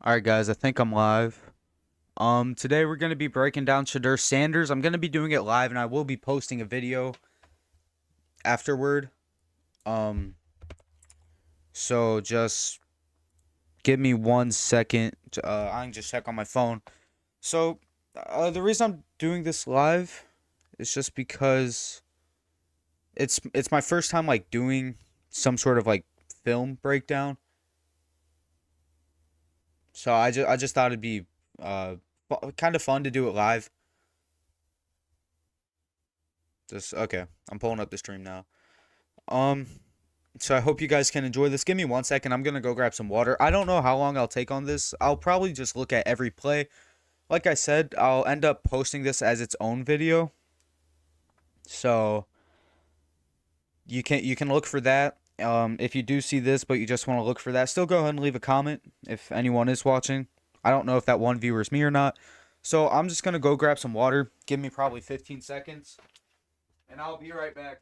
Alright guys, I think I'm live. Today we're going to be breaking down Shedur Sanders. I'm going to be doing it live and I will be posting a video afterward. Um, so just give me 1 second. I can just check on my phone. So, the reason I'm doing this live is just because it's my first time like doing some sort of like film breakdown. So I just thought it'd be kind of fun to do it live. Just okay. I'm pulling up the stream now. Um, so I hope you guys can enjoy this. Give me 1 second. I'm gonna go grab some water. I don't know how long I'll take on this. I'll probably just look at every play. Like I said, I'll end up posting this as its own video. So you can look for that. If you do see this, but you just want to look for that, still go ahead and leave a comment if anyone is watching. I don't know if that one viewer is me or not. So I'm just gonna go grab some water. Give me probably 15 seconds, and I'll be right back.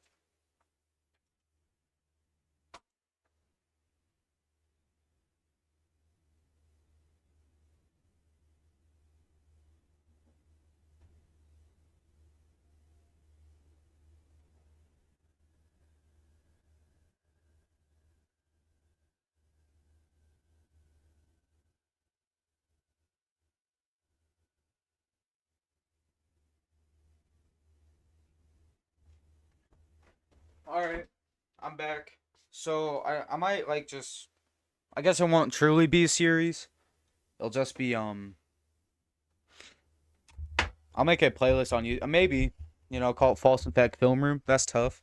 Alright, I'm back. So I might like just I guess it won't truly be a series. It'll just be I'll make a playlist on you maybe, call it False Impact Film Room. That's tough.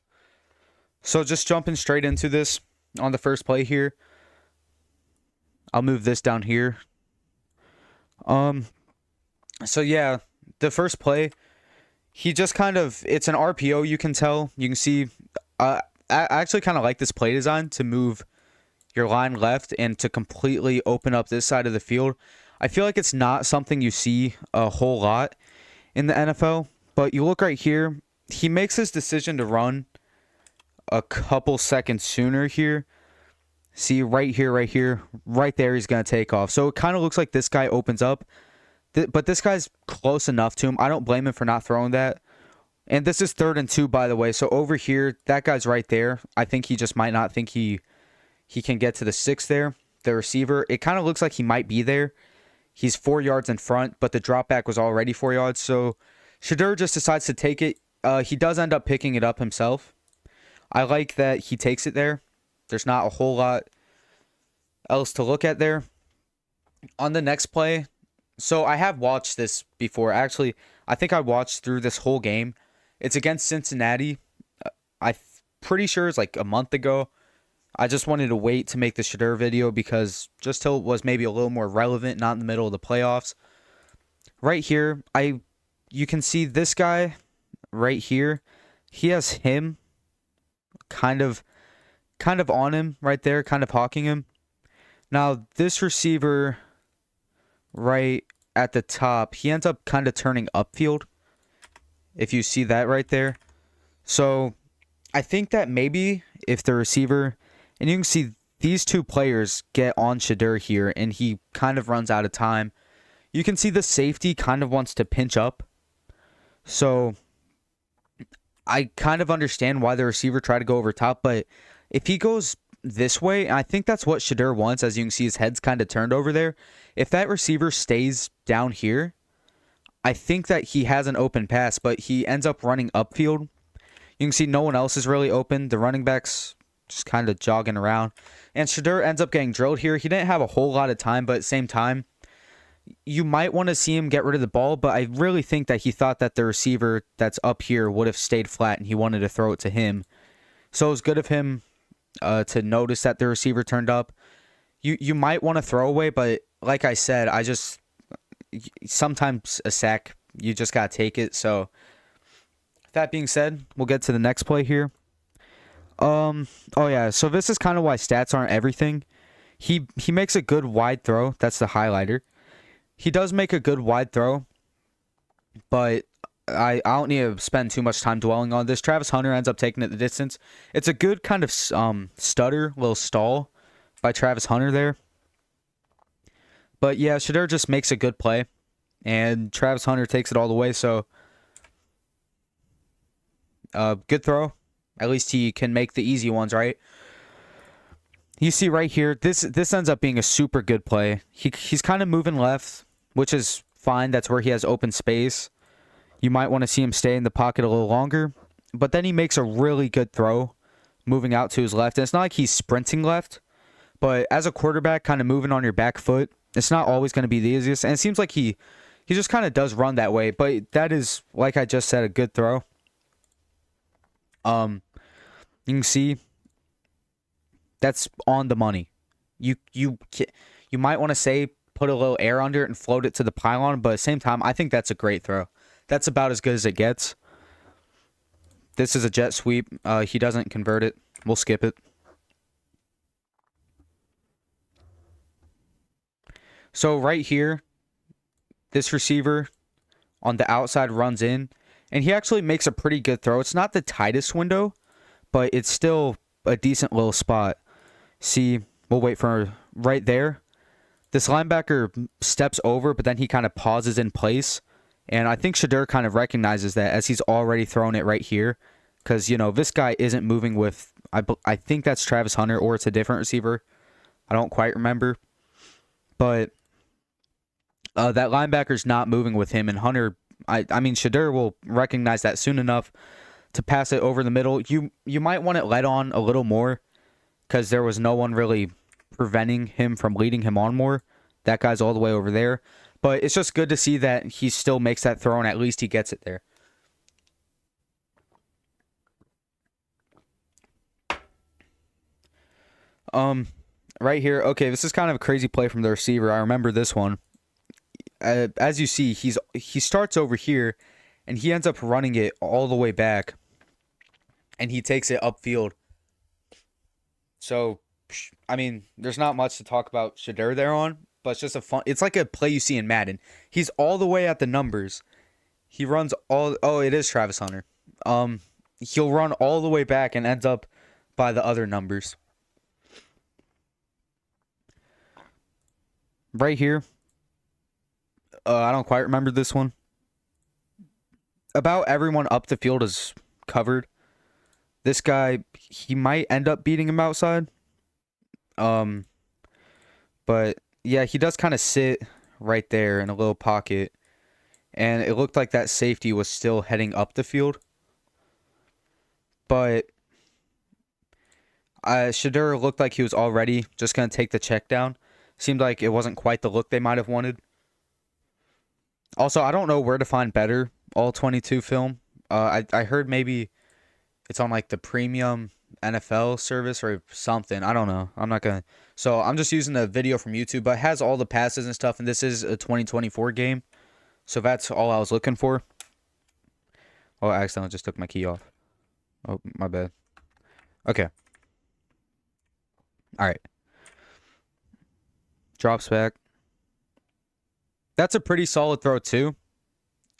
So just jumping straight into this on the first play here. I'll move this down here. Um so yeah, the first play, he just kind of it's an RPO, you can tell. You can see I actually kind of like this play design to move your line left and to completely open up this side of the field. I feel like it's not something you see a whole lot in the NFL, but you look right here, he makes his decision to run a couple seconds sooner here. See right here, right there, he's going to take off. So it kind of looks like this guy opens up, but this guy's close enough to him. I don't blame him for not throwing that. And this is 3rd and 2, by the way. So over here, that guy's right there. I think he just might not think he can get to the 6 there. The receiver, it kind of looks like he might be there. He's 4 yards in front, but the drop back was already 4 yards. So Shedur just decides to take it. He does end up picking it up himself. I like that he takes it there. There's not a whole lot else to look at there. On the next play, so I have watched this before. Actually, I think I watched through this whole game. It's against Cincinnati. I'm pretty sure it's like a month ago. I just wanted to wait to make the Shedur video because just till it was maybe a little more relevant, not in the middle of the playoffs. Right here, you can see this guy right here. He has him kind of on him right there, kind of hawking him. Now, this receiver right at the top, he ends up kind of turning upfield. If you see that right there. So, I think that maybe if the receiver, and you can see these two players get on Shedur here, and he kind of runs out of time. You can see the safety kind of wants to pinch up. So, I kind of understand why the receiver tried to go over top, but if he goes this way, I think that's what Shedur wants. As you can see, his head's kind of turned over there. If that receiver stays down here, I think that he has an open pass, but he ends up running upfield. You can see no one else is really open. The running back's just kind of jogging around. And Shedur ends up getting drilled here. He didn't have a whole lot of time, but at the same time, you might want to see him get rid of the ball, but I really think that he thought that the receiver that's up here would have stayed flat, and he wanted to throw it to him. So it was good of him to notice that the receiver turned up. You might want to throw away, but like I said, sometimes a sack, you just got to take it. So that being said, we'll get to the next play here. Oh yeah, so this is kind of why stats aren't everything. He makes a good wide throw. That's the highlighter. He does make a good wide throw, but I don't need to spend too much time dwelling on this. Travis Hunter ends up taking it the distance. It's a good kind of stutter, little stall by Travis Hunter there. But yeah, Shedur just makes a good play. And Travis Hunter takes it all the way. So, good throw. At least he can make the easy ones, right? You see right here, this ends up being a super good play. He's kind of moving left, which is fine. That's where he has open space. You might want to see him stay in the pocket a little longer. But then he makes a really good throw, moving out to his left. And it's not like he's sprinting left, but as a quarterback, kind of moving on your back foot, it's not always going to be the easiest. And it seems like he just kind of does run that way. But that is, like I just said, a good throw. You can see that's on the money. You might want to say put a little air under it and float it to the pylon, but at the same time, I think that's a great throw. That's about as good as it gets. This is a jet sweep. He doesn't convert it. We'll skip it. So right here, this receiver on the outside runs in, and he actually makes a pretty good throw. It's not the tightest window, but it's still a decent little spot. See, we'll wait for right there. This linebacker steps over, but then he kind of pauses in place. And I think Shedur kind of recognizes that as he's already thrown it right here. Because, you know, this guy isn't moving with, I think that's Travis Hunter, or it's a different receiver. I don't quite remember. But that linebacker's not moving with him. And Hunter, I mean, Shedur will recognize that soon enough to pass it over the middle. You might want it let on a little more, because there was no one really preventing him from leading him on more. That guy's all the way over there. But it's just good to see that he still makes that throw, and at least he gets it there. Right here, okay, this is kind of a crazy play from the receiver. I remember this one. As you see, he starts over here, and he ends up running it all the way back, and he takes it upfield. So, I mean, there's not much to talk about Shedur there on, but it's just it's like a play you see in Madden. He's all the way at the numbers. He runs oh, it is Travis Hunter. He'll run all the way back and ends up by the other numbers. Right here. I don't quite remember this one. About everyone up the field is covered. This guy, he might end up beating him outside. But yeah, he does kind of sit right there in a little pocket. And it looked like that safety was still heading up the field. But Shedur looked like he was already just going to take the check down. Seemed like it wasn't quite the look they might have wanted. Also, I don't know where to find better All-22 film. I heard maybe it's on like the premium NFL service or something. I don't know. I'm not going to. So I'm just using the video from YouTube, but it has all the passes and stuff. And this is a 2024 game. So that's all I was looking for. Oh, I accidentally just took my key off. Oh, my bad. Okay. All right. Drops back. That's a pretty solid throw too.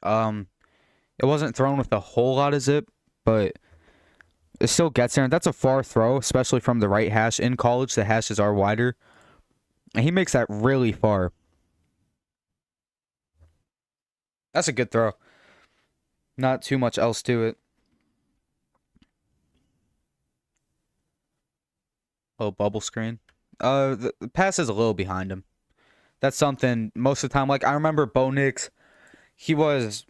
It wasn't thrown with a whole lot of zip, but it still gets there. And that's a far throw, especially from the right hash. In college, the hashes are wider. And he makes that really far. That's a good throw. Not too much else to it. Oh, bubble screen. The pass is a little behind him. That's something most of the time. Like, I remember Bo Nix, he was,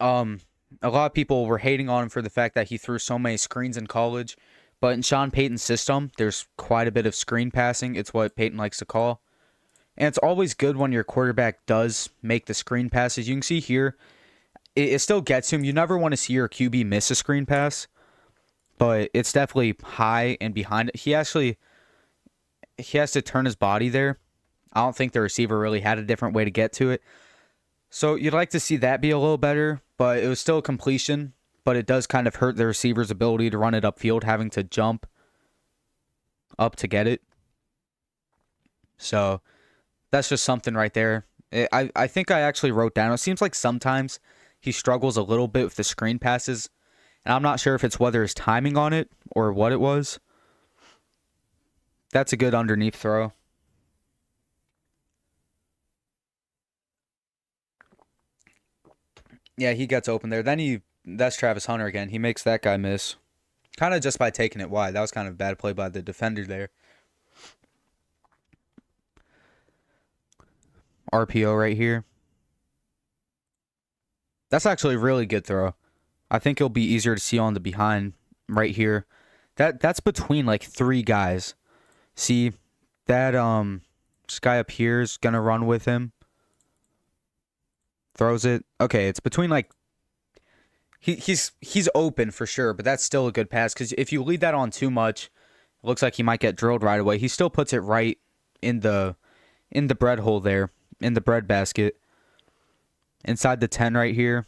a lot of people were hating on him for the fact that he threw so many screens in college. But in Sean Payton's system, there's quite a bit of screen passing. It's what Payton likes to call. And it's always good when your quarterback does make the screen passes. You can see here, it still gets him. You never want to see your QB miss a screen pass. But it's definitely high and behind it. He has to turn his body there. I don't think the receiver really had a different way to get to it. So you'd like to see that be a little better, but it was still a completion. But it does kind of hurt the receiver's ability to run it upfield, having to jump up to get it. So that's just something right there. I think I actually wrote down, it seems like sometimes he struggles a little bit with the screen passes. And I'm not sure if it's whether his timing on it or what it was. That's a good underneath throw. Yeah, he gets open there. That's Travis Hunter again. He makes that guy miss. Kind of just by taking it wide. That was kind of a bad play by the defender there. RPO right here. That's actually a really good throw. I think it'll be easier to see on the behind right here. That's between like 3 guys. See, that this guy up here is gonna run with him. Throws it. Okay, it's between like he's open for sure, but that's still a good pass because if you lead that on too much, it looks like he might get drilled right away. He still puts it right in the bread hole there, in the bread basket. Inside the 10 right here.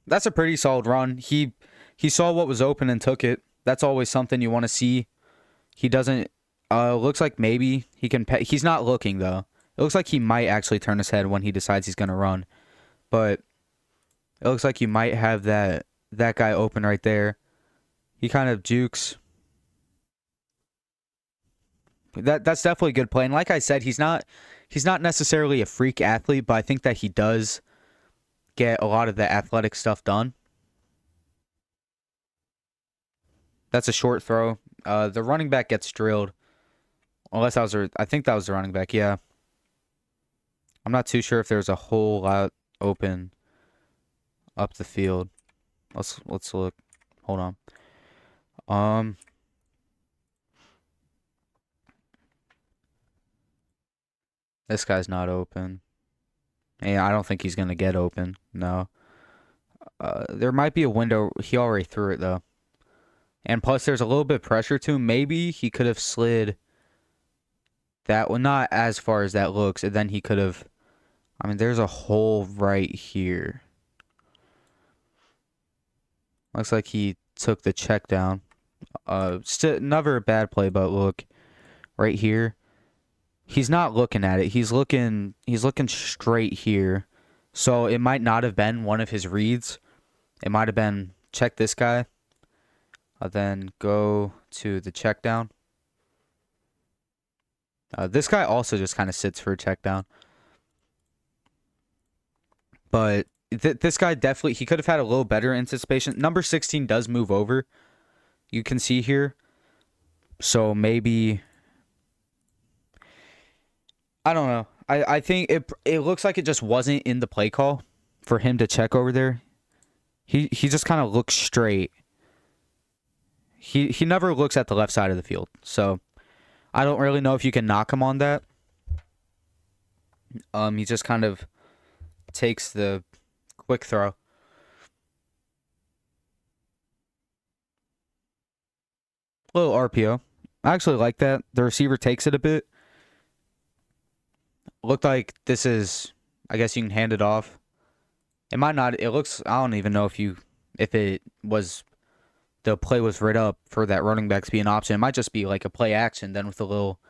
That's a pretty solid run. He saw what was open and took it. That's always something you want to see. He doesn't looks like maybe he can he's not looking though. It looks like he might actually turn his head when he decides he's going to run. But it looks like you might have that guy open right there. He kind of jukes. That's definitely a good play. And like I said, he's not necessarily a freak athlete, but I think that he does get a lot of the athletic stuff done. That's a short throw. The running back gets drilled. Unless I think that was the running back, yeah. I'm not too sure if there's a whole lot open up the field. Let's look. Hold on. This guy's not open. And I don't think he's going to get open. No. There might be a window. He already threw it, though. And plus, there's a little bit of pressure to him. Maybe he could have slid that one. Not as far as that looks. And then he could have... I mean, there's a hole right here. Looks like he took the check down. Still, never a bad play, but look. Right here. He's not looking at it. He's looking straight here. So it might not have been one of his reads. It might have been check this guy. Then go to the check down. This guy also just kind of sits for a check down. But this guy definitely, he could have had a little better anticipation. Number 16 does move over. You can see here. So maybe... I don't know. I think it looks like it just wasn't in the play call for him to check over there. He just kind of looks straight. He never looks at the left side of the field. So I don't really know if you can knock him on that. He just kind of takes the quick throw. Little RPO. I actually like that. The receiver takes it a bit. Looked like this is, I guess you can hand it off. It might not. It looks, I don't even know if it was, the play was read up for that running back to be an option. It might just be like a play action, then with a little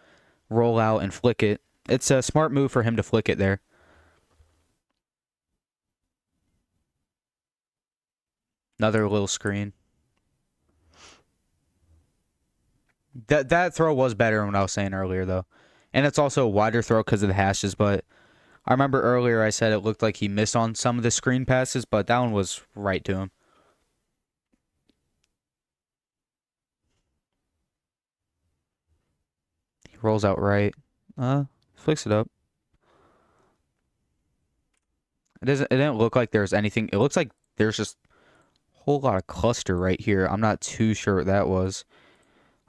roll out and flick it. It's a smart move for him to flick it there. Another little screen. That throw was better than what I was saying earlier, though. And it's also a wider throw because of the hashes, but I remember earlier I said it looked like he missed on some of the screen passes, but that one was right to him. He rolls out right. Flicks it up. It didn't look like there's anything. It looks like there's just a whole lot of cluster right here. I'm not too sure what that was.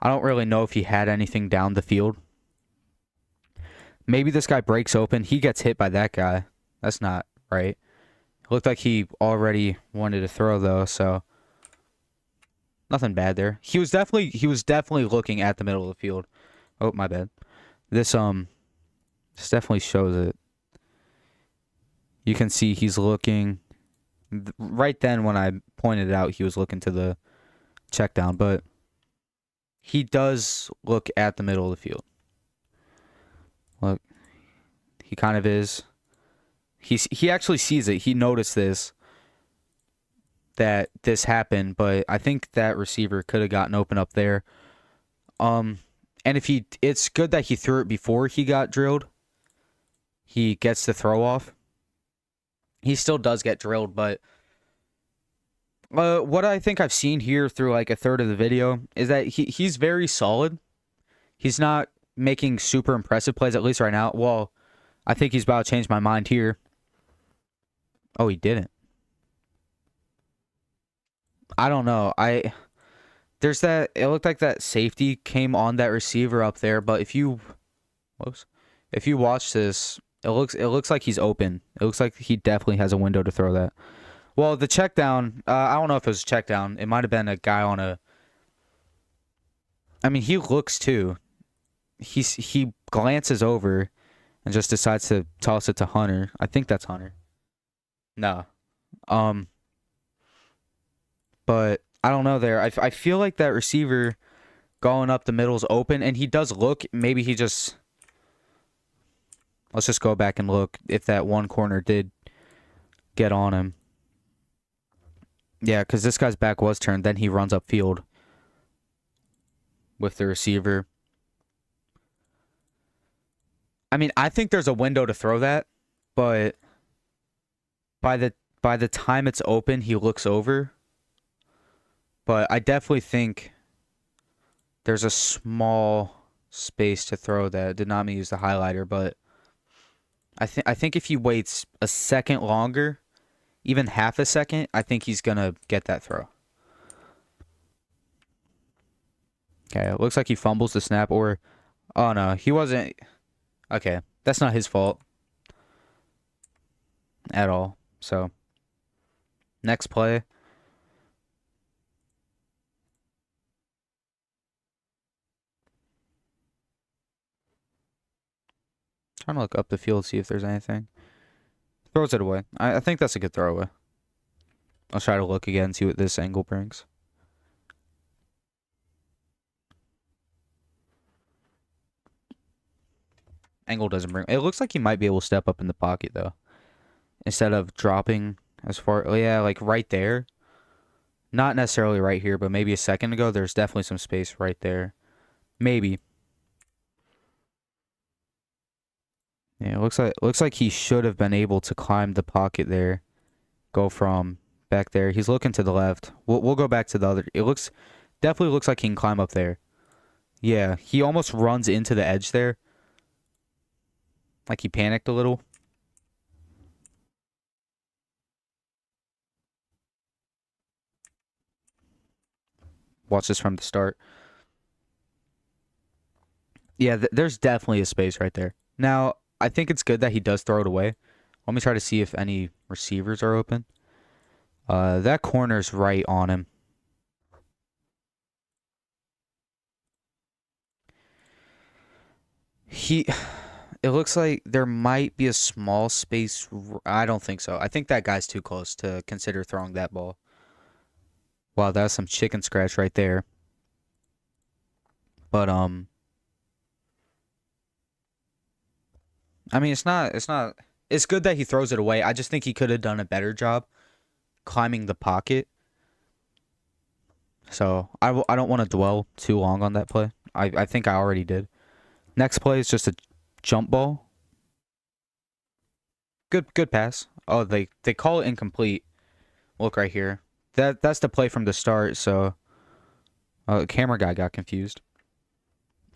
I don't really know if he had anything down the field. Maybe this guy breaks open. He gets hit by that guy. That's not right. It looked like he already wanted to throw though, so nothing bad there. He was definitely looking at the middle of the field. Oh, my bad. This definitely shows it. You can see he's looking right then when I pointed it out, he was looking to the check down, but he does look at the middle of the field. Look, he kind of is. He actually sees it. He noticed that this happened, but I think that receiver could have gotten open up there. And it's good that he threw it before he got drilled. He gets the throw off. he still does get drilled, but what I think I've seen here through like a third of the video is that he's very solid. He's not making super impressive plays, at least right now. Well, I think he's about to change my mind here. Oh, he didn't. I don't know. There's that. It looked like that safety came on that receiver up there, but if you, whoops, if you watch this, it looks like he's open. It looks like he definitely has a window to throw that. Well, the check down, I don't know if it was a check down. It might have been a guy on a. I mean, he looks too. He glances over and just decides to toss it to Hunter. I think that's Hunter. No. But I don't know there. I feel like that receiver going up the middle's open, and he does look. Maybe he just. Let's just go back and look if that one corner did get on him. Yeah, because this guy's back was turned. Then he runs upfield with the receiver. I mean, I think there's a window to throw that, but by the time it's open, he looks over. But I definitely think there's a small space to throw that. Did not mean to use the highlighter, but I think if he waits a second longer, even half a second, I think he's gonna get that throw. Okay, it looks like he fumbles the snap, or oh no, he wasn't. Okay, that's not his fault at all. So next play. Trying to look up the field, see if there's anything. Throws it away. I think that's a good throwaway. I'll try to look again, see what this angle brings. Angle doesn't bring. It looks like he might be able to step up in the pocket though, instead of dropping as far. Yeah, like right there. Not necessarily right here, but maybe a second ago. There's definitely some space right there. Maybe. Yeah, it looks like he should have been able to climb the pocket there. Go from back there. He's looking to the left. We'll go back to the other. It definitely looks like he can climb up there. Yeah, he almost runs into the edge there. Like he panicked a little. Watch this from the start. Yeah, there's definitely a space right there. Now, I think it's good that he does throw it away. Let me try to see if any receivers are open. That corner's right on him. It looks like there might be a small space. I don't think so. I think that guy's too close to consider throwing that ball. Wow, that's some chicken scratch right there. But I mean, it's good that he throws it away. I just think he could have done a better job climbing the pocket. So I don't want to dwell too long on that play. I think I already did. Next play is just a jump ball. Good pass. Oh, they call it incomplete. Look right here. That's the play from the start. So, the camera guy got confused.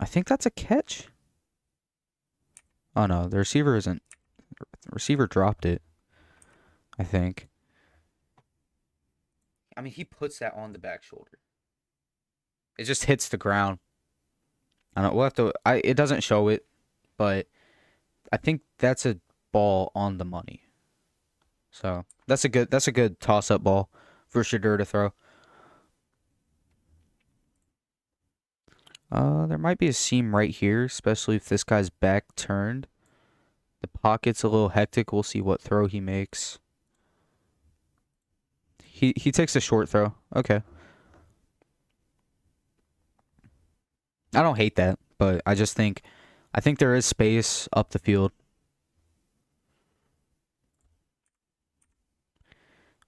I think that's a catch. Oh no, the receiver isn't. The receiver dropped it, I think. I mean, he puts that on the back shoulder. It just hits the ground. I don't know. We'll have to. It doesn't show it, but I think that's a ball on the money. So that's a good toss up ball for Shedur to throw. There might be a seam right here, especially if this guy's back turned. The pocket's a little hectic. We'll see what throw he makes. He takes a short throw. Okay. I don't hate that, but I think there is space up the field.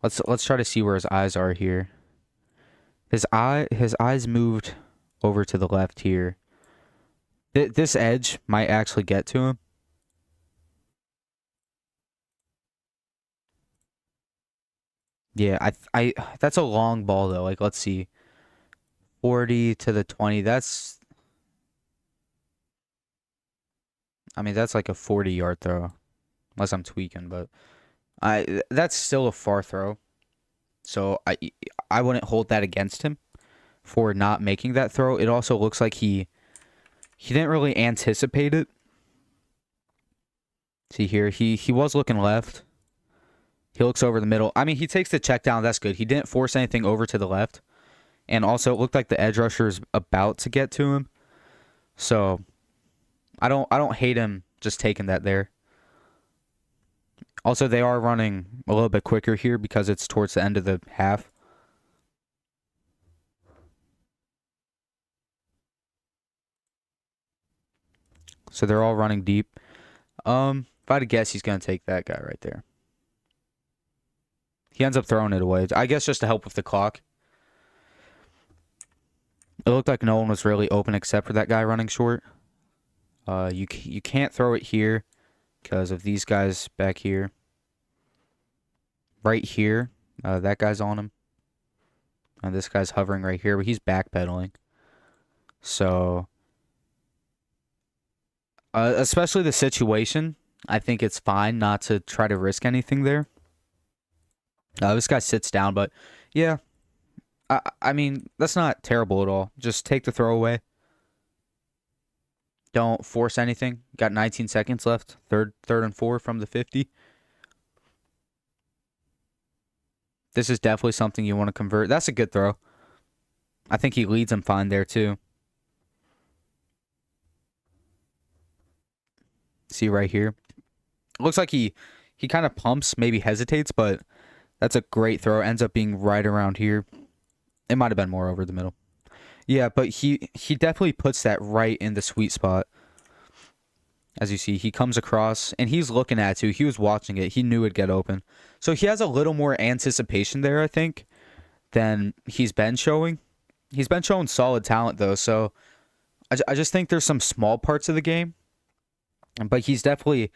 Let's try to see where his eyes are here. His eyes moved over to the left here. This edge might actually get to him. Yeah, that's a long ball though. Like, let's see. 40 to the 20. I mean, that's like a 40-yard throw. Unless I'm tweaking, but that's still a far throw. So I wouldn't hold that against him for not making that throw. It also looks like he didn't really anticipate it. See here, he was looking left. He looks over the middle. I mean, he takes the check down. That's good. He didn't force anything over to the left. And also, it looked like the edge rusher is about to get to him. So, I don't hate him just taking that there. Also, they are running a little bit quicker here because it's towards the end of the half. So they're all running deep. If I had to guess, he's gonna take that guy right there. He ends up throwing it away. I guess just to help with the clock. It looked like no one was really open except for that guy running short. You can't throw it here because of these guys back here. Right here, that guy's on him. And this guy's hovering right here, but he's backpedaling. So, especially the situation, I think it's fine not to try to risk anything there. This guy sits down, but yeah, I mean, that's not terrible at all. Just take the throw away. Don't force anything. Got 19 seconds left. Third and 4 from the 50. This is definitely something you want to convert. That's a good throw. I think he leads him fine there too. See right here. It looks like he kind of pumps, maybe hesitates, but that's a great throw. Ends up being right around here. It might have been more over the middle. Yeah, but he definitely puts that right in the sweet spot. As you see, he comes across, and he's looking at it too. He was watching it. He knew it'd get open. So he has a little more anticipation there, I think, than he's been showing. He's been showing solid talent, though, so I just think there's some small parts of the game. But he's definitely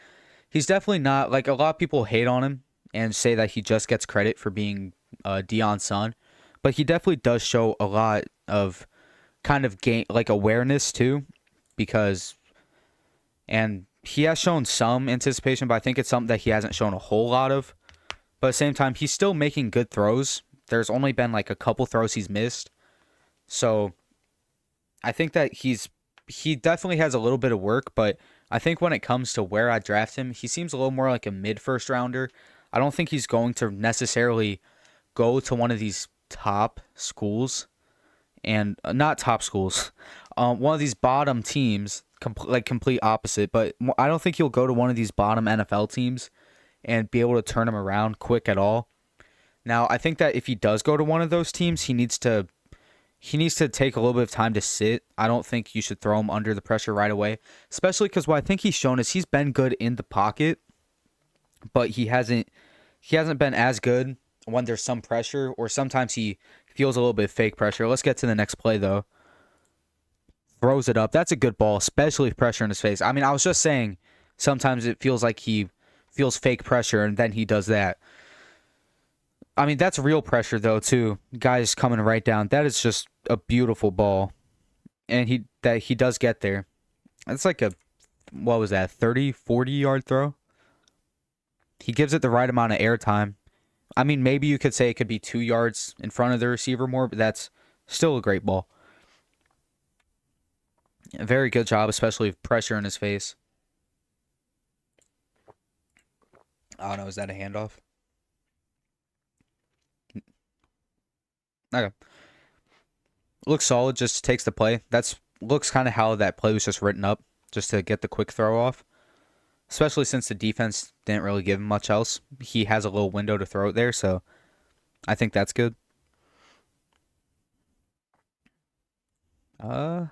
not, like, a lot of people hate on him and say that he just gets credit for being Deion's son. But he definitely does show a lot of kind of game, like, awareness, too, because... And he has shown some anticipation, but I think it's something that he hasn't shown a whole lot of. But at the same time, he's still making good throws. There's only been like a couple throws he's missed. So I think that he definitely has a little bit of work, but I think when it comes to where I draft him, he seems a little more like a mid-first rounder. I don't think he's going to necessarily go to one of these top schools. And not top schools. One of these bottom teams, complete opposite. But I don't think he'll go to one of these bottom NFL teams and be able to turn them around quick at all. Now, I think that if he does go to one of those teams, he needs to take a little bit of time to sit. I don't think you should throw him under the pressure right away, especially because what I think he's shown is he's been good in the pocket, but he hasn't been as good when there's some pressure, or sometimes he feels a little bit of fake pressure. Let's get to the next play, though. Throws it up. That's a good ball, especially with pressure in his face. I mean, I was just saying sometimes it feels like he feels fake pressure, and then he does that. I mean, that's real pressure, though, too. Guys coming right down. That is just a beautiful ball. And he does get there. It's like a, what was that, 30, 40-yard throw? He gives it the right amount of airtime. I mean, maybe you could say it could be 2 yards in front of the receiver more, but that's still a great ball. A very good job, especially with pressure in his face. I don't know, is that a handoff? Okay. Looks solid, just takes the play. Looks kind of how that play was just written up, just to get the quick throw off. Especially since the defense didn't really give him much else. He has a little window to throw it there, so I think that's good. I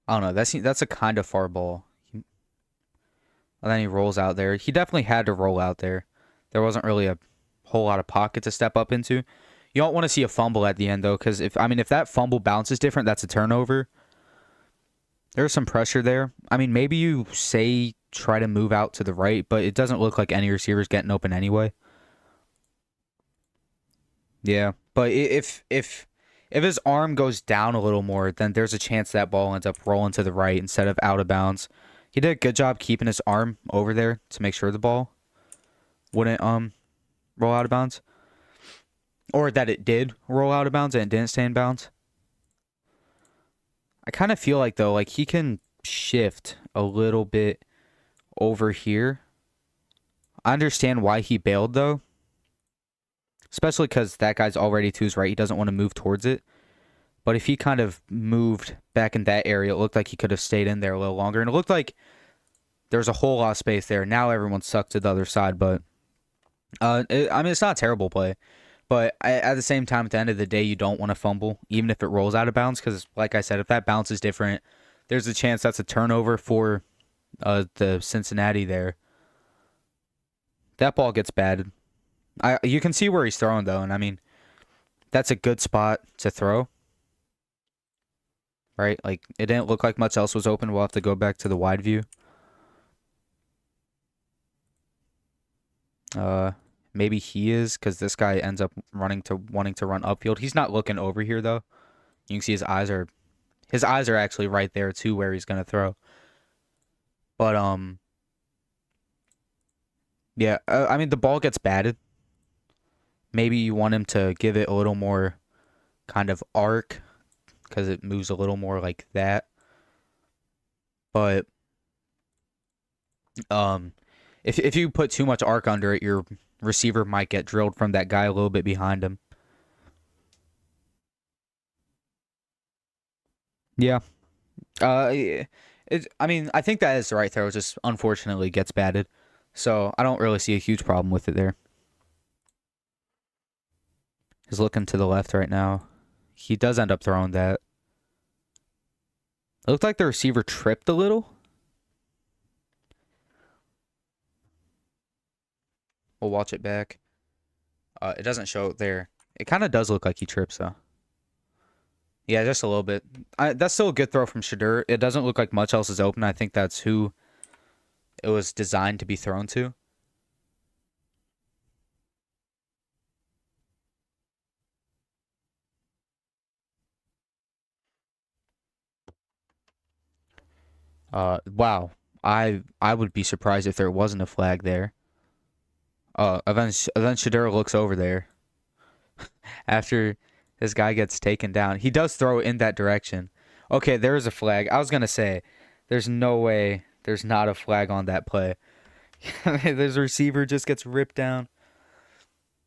don't know. That's a kind of far ball. And then he rolls out there. He definitely had to roll out there. There wasn't really a whole lot of pocket to step up into. You don't want to see a fumble at the end, though, because if that fumble bounces different, that's a turnover. There's some pressure there. I mean, maybe you say try to move out to the right, but it doesn't look like any receiver's getting open anyway. Yeah, but if his arm goes down a little more, then there's a chance that ball ends up rolling to the right instead of out of bounds. He did a good job keeping his arm over there to make sure the ball wouldn't roll out of bounds, or that it did roll out of bounds and it didn't stay in bounds. I kind of feel like though, like he can shift a little bit over here. I understand why he bailed though, especially because that guy's already to his right. He doesn't want to move towards it. But if he kind of moved back in that area, it looked like he could have stayed in there a little longer. And it looked like there was a whole lot of space there. Now everyone's sucked to the other side. But, I mean, it's not a terrible play. But at the same time, at the end of the day, you don't want to fumble, even if it rolls out of bounds. Because, like I said, if that bounce is different, there's a chance that's a turnover for the Cincinnati there. That ball gets batted. You can see where he's throwing, though. And, I mean, that's a good spot to throw. Right? Like, it didn't look like much else was open. We'll have to go back to the wide view. Maybe he is, because this guy ends up wanting to run upfield. He's not looking over here, though. You can see his eyes are actually right there, too, where he's going to throw. But, yeah, I mean, the ball gets batted. Maybe you want him to give it a little more kind of arc, because it moves a little more like that. But if you put too much arc under it, your receiver might get drilled from that guy a little bit behind him. Yeah. I mean, I think that is the right throw. It just unfortunately gets batted. So I don't really see a huge problem with it there. He's looking to the left right now. He does end up throwing that. It looked like the receiver tripped a little. We'll watch it back. It doesn't show it there. It kind of does look like he trips, though. Yeah, just a little bit. That's still a good throw from Shedur. It doesn't look like much else is open. I think that's who it was designed to be thrown to. Wow. I would be surprised if there wasn't a flag there. Then Shedur looks over there after this guy gets taken down. He does throw in that direction. Okay, there is a flag. I was gonna say, there's no way there's not a flag on that play. This receiver just gets ripped down.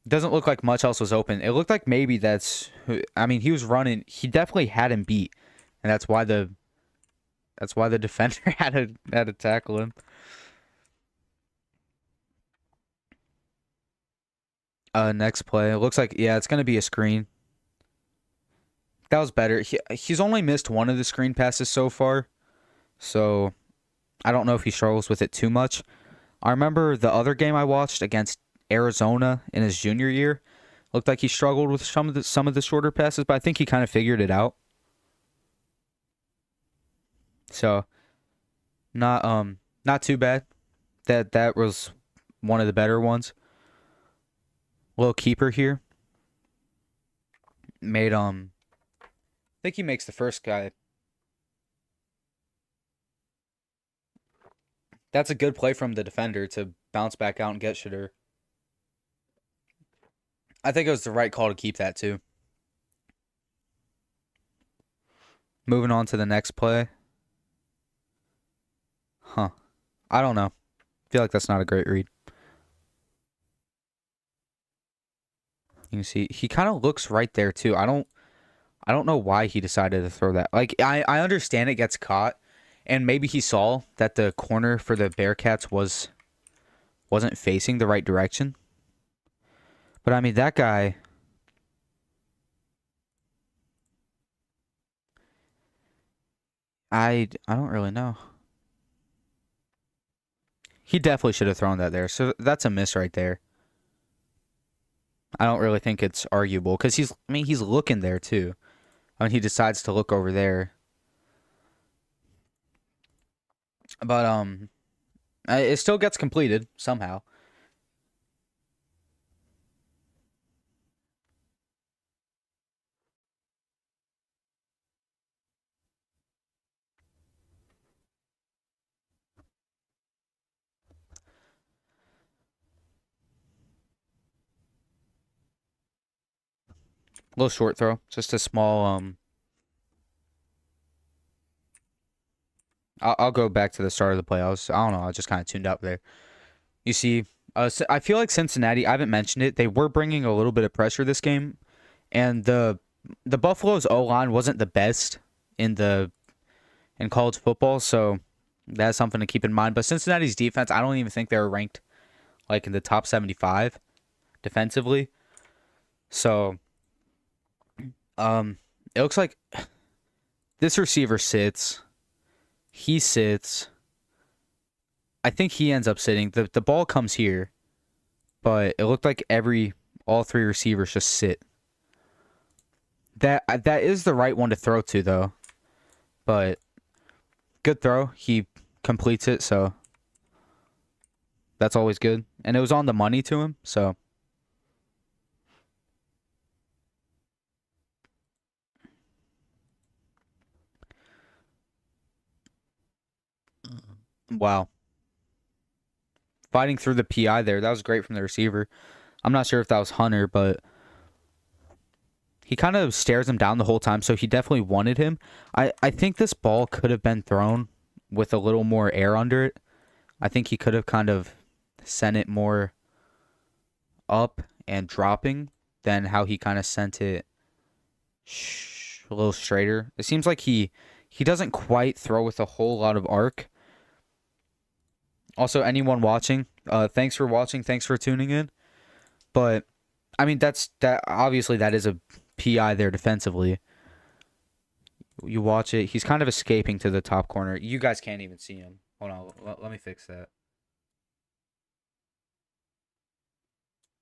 Doesn't look like much else was open. It looked like maybe that's. I mean, he was running. He definitely had him beat, and that's why the defender had to tackle him. Next play. It looks like, yeah, it's gonna be a screen. That was better. He's only missed one of the screen passes so far, so I don't know if he struggles with it too much. I remember the other game I watched against Arizona in his junior year. Looked like he struggled with some of the shorter passes, but I think he kind of figured it out. So not too bad. That was one of the better ones. Little keeper here. Made I think he makes the first guy. That's a good play from the defender to bounce back out and get Shedur. I think it was the right call to keep that too. Moving on to the next play. Huh. I don't know. I feel like that's not a great read. You can see he kind of looks right there too. I don't know why he decided to throw that. Like I understand it gets caught, and maybe he saw that the corner for the Bearcats wasn't facing the right direction. But I mean that guy, I don't really know. He definitely should have thrown that there. So that's a miss right there. I don't really think it's arguable because he's looking there too. I mean, he decides to look over there. But it still gets completed somehow. Little short throw. Just a small, I'll go back to the start of the play. I don't know. I just kind of tuned out there. You see, I feel like Cincinnati, I haven't mentioned it, they were bringing a little bit of pressure this game, and the Buffalo's O-line wasn't the best in college football, so that's something to keep in mind. But Cincinnati's defense, I don't even think they were ranked like in the top 75 defensively. So, it looks like this receiver sits. He sits. I think he ends up sitting. The ball comes here, but it looked like all three receivers just sit. That is the right one to throw to, though. But good throw. He completes it, so that's always good. And it was on the money to him, so. Wow. Fighting through the PI there. That was great from the receiver. I'm not sure if that was Hunter, but he kind of stares him down the whole time, so he definitely wanted him. I think this ball could have been thrown with a little more air under it. I think he could have kind of sent it more up and dropping than how he kind of sent it a little straighter. It seems like he doesn't quite throw with a whole lot of arc. Also, anyone watching, thanks for watching, thanks for tuning in. But I mean, obviously that is a PI there defensively. You watch it, he's kind of escaping to the top corner. You guys can't even see him. Hold on, let me fix that.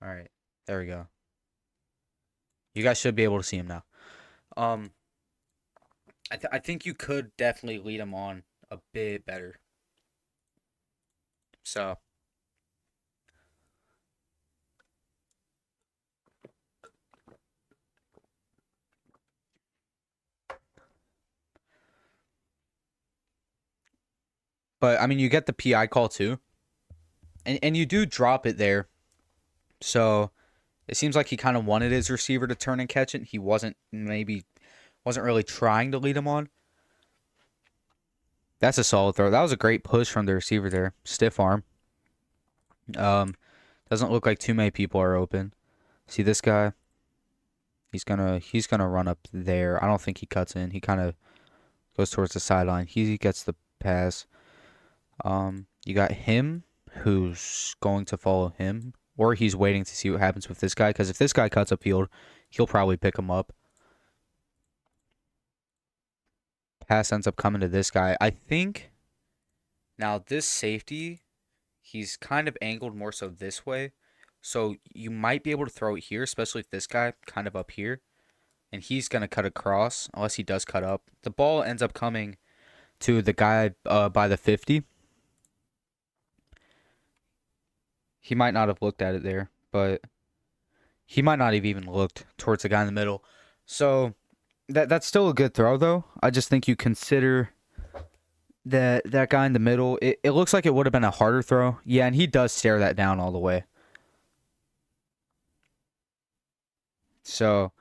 All right, there we go. You guys should be able to see him now. I think you could definitely lead him on a bit better. So, but I mean, you get the PI call too, and you do drop it there. So it seems like he kind of wanted his receiver to turn and catch it. He wasn't really trying to lead him on. That's a solid throw. That was a great push from the receiver there. Stiff arm. Doesn't look like too many people are open. See this guy? He's gonna run up there. I don't think he cuts in. He kind of goes towards the sideline. He gets the pass. You got him, who's going to follow him, or he's waiting to see what happens with this guy. Because if this guy cuts upfield, he'll probably pick him up. Pass ends up coming to this guy. I think now this safety, he's kind of angled more so this way. So you might be able to throw it here, especially if this guy kind of up here. And he's going to cut across, unless he does cut up. The ball ends up coming to the guy by the 50. He might not have looked at it there, but he might not have even looked towards the guy in the middle. So that's still a good throw, though. I just think you consider that guy in the middle. It looks like it would have been a harder throw. Yeah, and he does stare that down all the way. So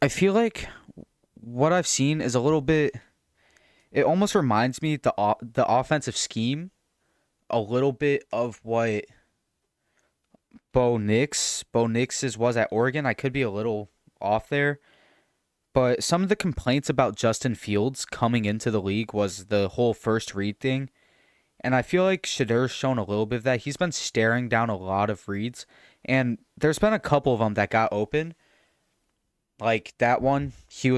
I feel like what I've seen is a little bit. It almost reminds me the offensive scheme a little bit of what Bo Nix's was at Oregon. I could be a little off there. But some of the complaints about Justin Fields coming into the league was the whole first read thing. And I feel like Shedur's shown a little bit of that. He's been staring down a lot of reads. And there's been a couple of them that got open. Like that one, he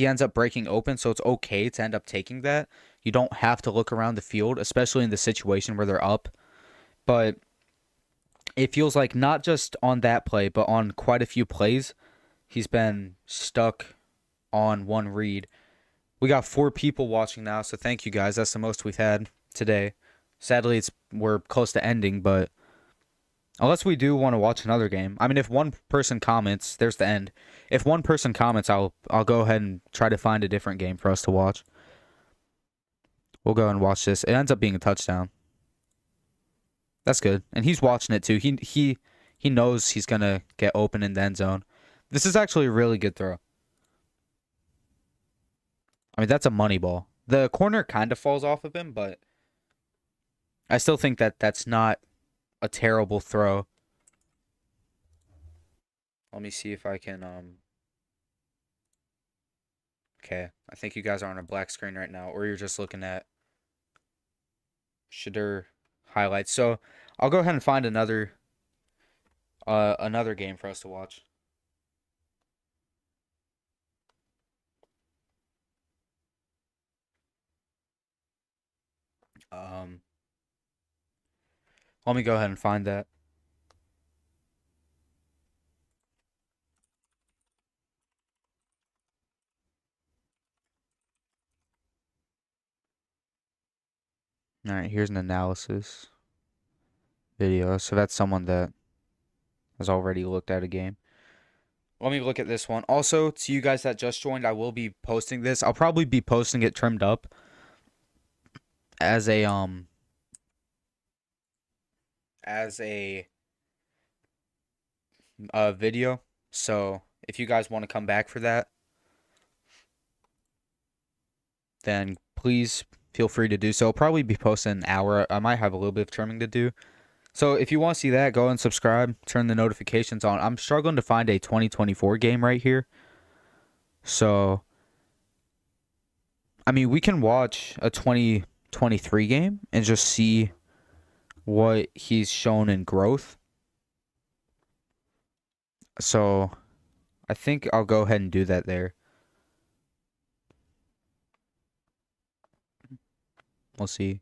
ends up breaking open, so it's okay to end up taking that. You don't have to look around the field, especially in the situation where they're up. But it feels like not just on that play, but on quite a few plays, he's been stuck on one read. We got 4 people watching now, so thank you guys. That's the most we've had today. Sadly, we're close to ending, but unless we do want to watch another game. I mean, if one person comments, there's the end. If one person comments, I'll go ahead and try to find a different game for us to watch. We'll go and watch this. It ends up being a touchdown. That's good. And he's watching it too. He knows he's gonna get open in the end zone. This is actually a really good throw. I mean, that's a money ball. The corner kind of falls off of him, but I still think that that's not a terrible throw. Let me see if I can, okay, I think you guys are on a black screen right now, or you're just looking at Shedur highlights. So I'll go ahead and find another game for us to watch. Let me go ahead and find that. All right, here's an analysis video. So that's someone that has already looked at a game. Let me look at this one. Also, to you guys that just joined, I will be posting this. I'll probably be posting it trimmed up as a video. So if you guys want to come back for that, then please feel free to do so. I'll probably be posting an hour. I might have a little bit of trimming to do. So if you want to see that, go and subscribe. Turn the notifications on. I'm struggling to find a 2024 game right here. So, I mean, we can watch a 2023 game and just see what he's shown in growth. So, I think I'll go ahead and do that there. We'll see.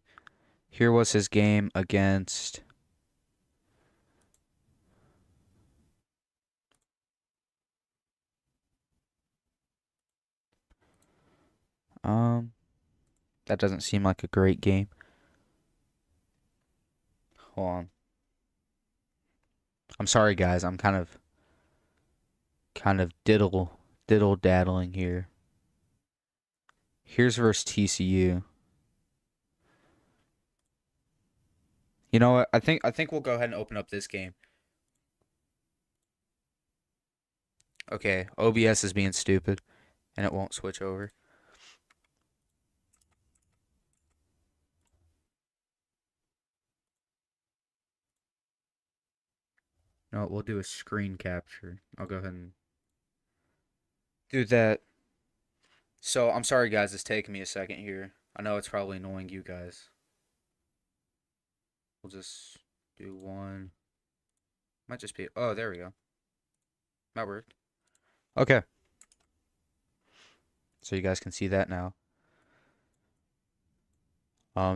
Here was his game against... that doesn't seem like a great game. Hold on. I'm sorry, guys. I'm kind of diddle-daddling here. Here's versus TCU. You know what? I think we'll go ahead and open up this game. Okay, OBS is being stupid, and it won't switch over. No, we'll do a screen capture. I'll go ahead and do that. So, I'm sorry, guys. It's taking me a second here. I know it's probably annoying you guys. We'll just do one. Might just be... Oh, there we go. That worked. Okay. So you guys can see that now.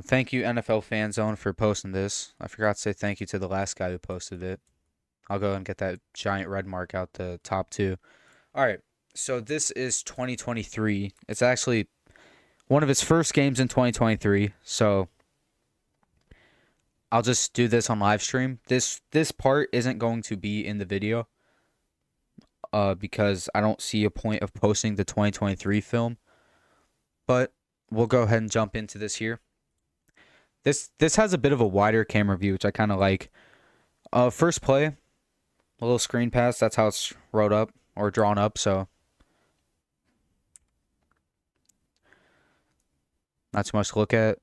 Thank you, NFL Fan Zone, for posting this. I forgot to say thank you to the last guy who posted it. I'll go and get that giant red mark out the top two. All right. So this is 2023. It's actually one of his first games in 2023. So I'll just do this on live stream. This part isn't going to be in the video. Because I don't see a point of posting the 2023 film. But we'll go ahead and jump into this here. This has a bit of a wider camera view, which I kind of like. First play, a little screen pass. That's how it's wrote up or drawn up. So not too much to look at.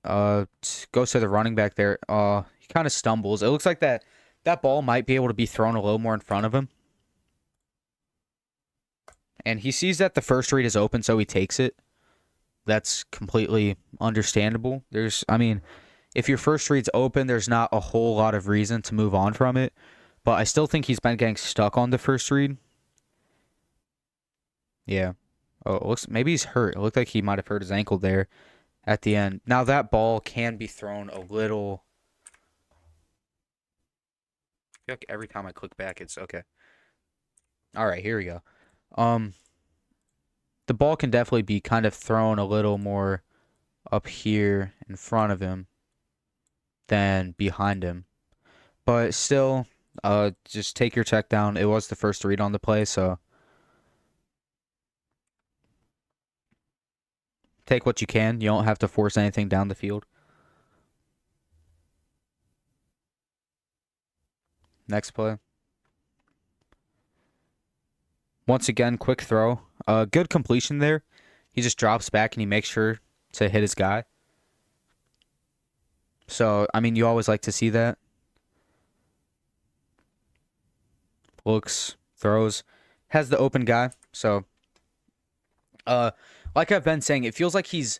Goes to the running back there. He kind of stumbles. It looks like that ball might be able to be thrown a little more in front of him. And he sees that the first read is open, so he takes it. That's completely understandable. I mean, if your first read's open, there's not a whole lot of reason to move on from it. But I still think he's been getting stuck on the first read. Yeah. Oh, maybe he's hurt. It looked like he might have hurt his ankle there at the end. Now that ball can be thrown a little... I feel like every time I click back, it's okay. All right, here we go. The ball can definitely be kind of thrown a little more up here in front of him than behind him. But still, just take your check down. It was the first read on the play, so take what you can. You don't have to force anything down the field. Next play. Once again, quick throw. Good completion there. He just drops back and he makes sure to hit his guy. So, I mean, you always like to see that. Looks, throws, has the open guy. So, like I've been saying, it feels like he's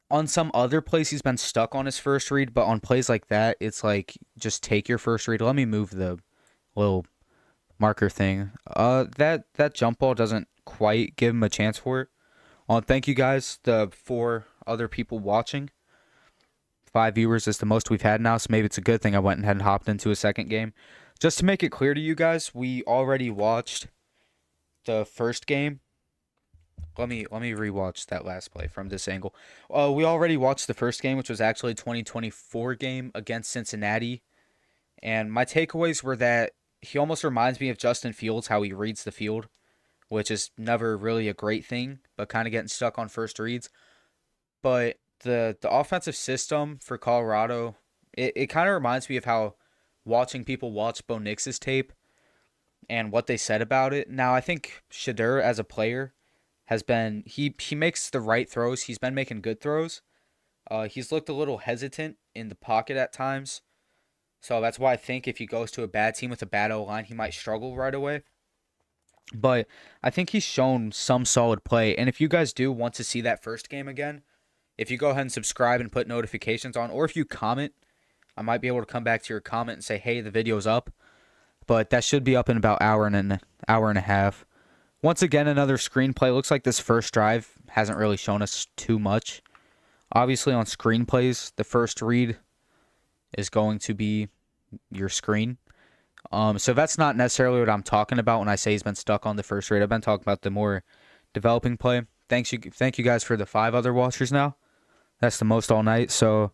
on some other plays he's been stuck on his first read, but on plays like that, it's like just take your first read. Let me move the little marker thing. That jump ball doesn't quite give him a chance for it. Thank you guys, the 4 other people watching. 5 viewers is the most we've had now, so maybe it's a good thing I went ahead and hopped into a second game. Just to make it clear to you guys, we already watched the first game. Let me rewatch that last play from this angle. We already watched the first game, which was actually a 2024 game against Cincinnati. And my takeaways were that he almost reminds me of Justin Fields, how he reads the field, which is never really a great thing, but kind of getting stuck on first reads. But the offensive system for Colorado, it kind of reminds me of how watching people watch Bo Nix's tape and what they said about it. Now, I think Shedur as a player has been, he makes the right throws. He's been making good throws. He's looked a little hesitant in the pocket at times. So that's why I think if he goes to a bad team with a bad O-line, he might struggle right away. But I think he's shown some solid play. And if you guys do want to see that first game again, if you go ahead and subscribe and put notifications on, or if you comment, I might be able to come back to your comment and say, hey, the video's up. But that should be up in about an hour and a half. Once again, another screenplay. Looks like this first drive hasn't really shown us too much. Obviously, on screenplays, the first read is going to be your screen. So that's not necessarily what I'm talking about when I say he's been stuck on the first read. I've been talking about the more developing play. Thank you guys for the 5 other watchers now. That's the most all night. So